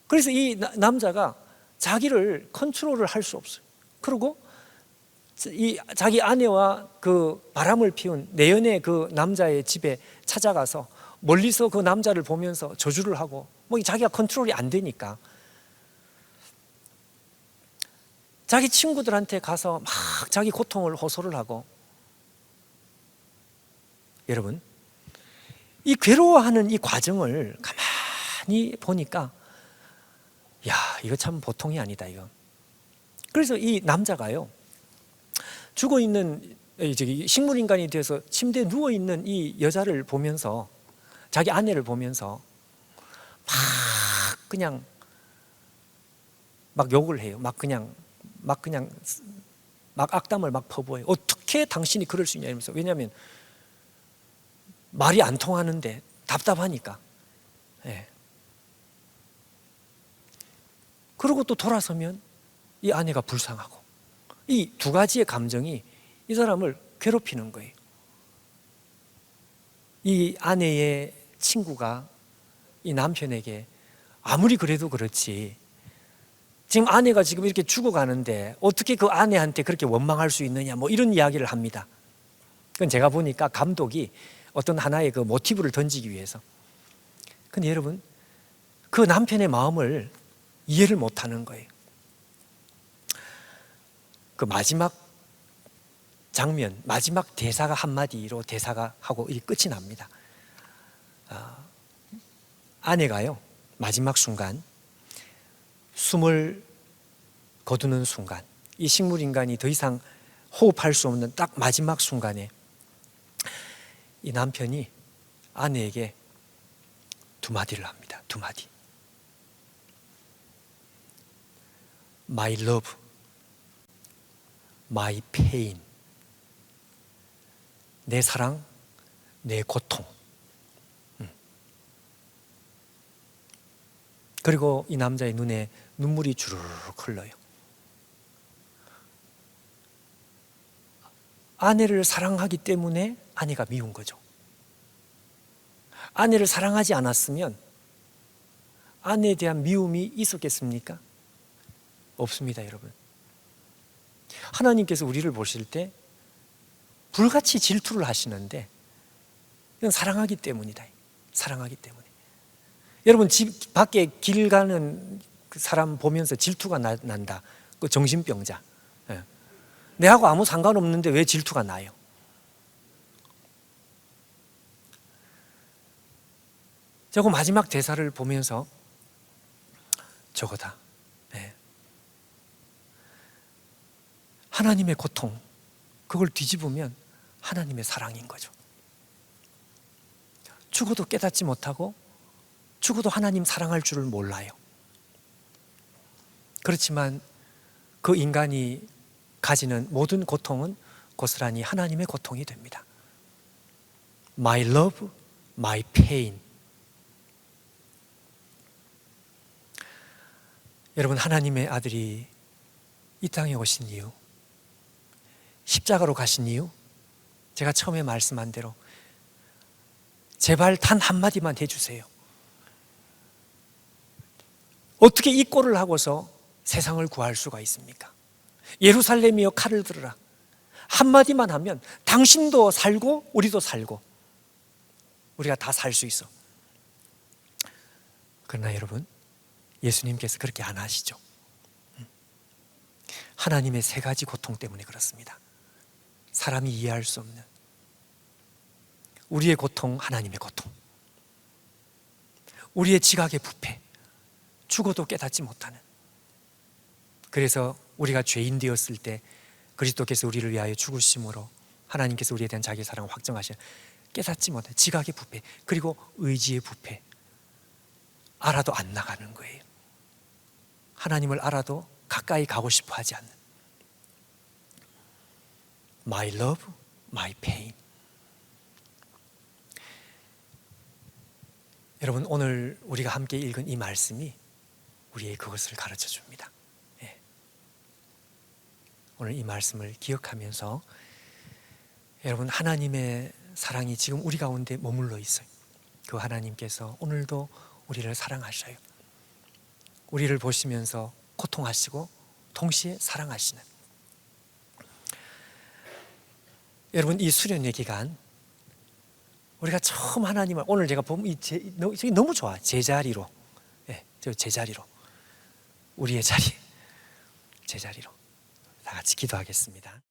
그래서 이 남자가 자기를 컨트롤을 할 수 없어요. 그리고 이 자기 아내와 그 바람을 피운 내연의 그 남자의 집에 찾아가서 멀리서 그 남자를 보면서 저주를 하고, 뭐 자기가 컨트롤이 안 되니까 자기 친구들한테 가서 막 자기 고통을 호소를 하고. 여러분, 이 괴로워하는 이 과정을 가만히 보니까 야, 이거 참 보통이 아니다 이거. 그래서 이 남자가요, 죽어 있는 식물 인간이 돼서 침대에 누워 있는 이 여자를 보면서, 자기 아내를 보면서 그냥 막 욕을 해요. 막 악담을 막 퍼부어요. 어떻게 당신이 그럴 수 있냐 이러면서. 왜냐하면 말이 안 통하는데 답답하니까. 예. 그러고 또 돌아서면 이 아내가 불쌍하고. 이 두 가지의 감정이 이 사람을 괴롭히는 거예요. 이 아내의 친구가 이 남편에게 아무리 그래도 그렇지, 지금 아내가 지금 이렇게 죽어가는데 어떻게 그 아내한테 그렇게 원망할 수 있느냐, 뭐 이런 이야기를 합니다. 그건 제가 보니까 감독이 어떤 하나의 그 모티브를 던지기 위해서. 근데 여러분, 그 남편의 마음을 이해를 못하는 거예요. 그 마지막 장면, 마지막 대사가 한마디로 대사가 하고 이 끝이 납니다. 아내가요, 마지막 순간 숨을 거두는 순간, 이 식물인간이 더 이상 호흡할 수 없는 딱 마지막 순간에 이 남편이 아내에게 두 마디를 합니다. 두 마디. My love, my pain. 내 사랑, 내 고통. 그리고 이 남자의 눈에 눈물이 주르륵 흘러요. 아내를 사랑하기 때문에 아내가 미운 거죠. 아내를 사랑하지 않았으면 아내에 대한 미움이 있었겠습니까? 없습니다, 여러분. 하나님께서 우리를 보실 때 불같이 질투를 하시는데 이건 사랑하기 때문이다. 사랑하기 때문에. 여러분, 집 밖에 길 가는 그 사람 보면서 질투가 난다. 그 정신병자. 예. 내하고 아무 상관없는데 왜 질투가 나요? 저거 마지막 대사를 보면서 저거다. 예. 하나님의 고통, 그걸 뒤집으면 하나님의 사랑인 거죠. 죽어도 깨닫지 못하고 죽어도 하나님 사랑할 줄을 몰라요. 그렇지만 그 인간이 가지는 모든 고통은 고스란히 하나님의 고통이 됩니다. My love, my pain. 여러분, 하나님의 아들이 이 땅에 오신 이유, 십자가로 가신 이유, 제가 처음에 말씀한 대로 제발 단 한마디만 해주세요. 어떻게 이 꼴을 하고서 세상을 구할 수가 있습니까? 예루살렘이여 칼을 들으라. 한마디만 하면 당신도 살고 우리도 살고 우리가 다 살 수 있어. 그러나 여러분, 예수님께서 그렇게 안 하시죠. 하나님의 세 가지 고통 때문에 그렇습니다. 사람이 이해할 수 없는 우리의 고통, 하나님의 고통, 우리의 지각의 부패, 죽어도 깨닫지 못하는. 그래서 우리가 죄인 되었을 때 그리스도께서 우리를 위하여 죽으심으로 하나님께서 우리에 대한 자기의 사랑을 확정하셔 깨닫지 못해 지각의 부패, 그리고 의지의 부패. 알아도 안 나가는 거예요. 하나님을 알아도 가까이 가고 싶어 하지 않는. My love, my pain. 여러분, 오늘 우리가 함께 읽은 이 말씀이 우리의 그것을 가르쳐 줍니다. 예. 오늘 이 말씀을 기억하면서 여러분, 하나님의 사랑이 지금 우리 가운데 머물러 있어요. 그 하나님께서 오늘도 우리를 사랑하셔요. 우리를 보시면서 고통하시고 동시에 사랑하시는, 여러분, 이 수련회 기간 우리가 처음 하나님을, 오늘 제가 보면 너무 좋아. 제자리로, 저 제자리로, 우리의 자리, 제자리로 다 같이 기도하겠습니다.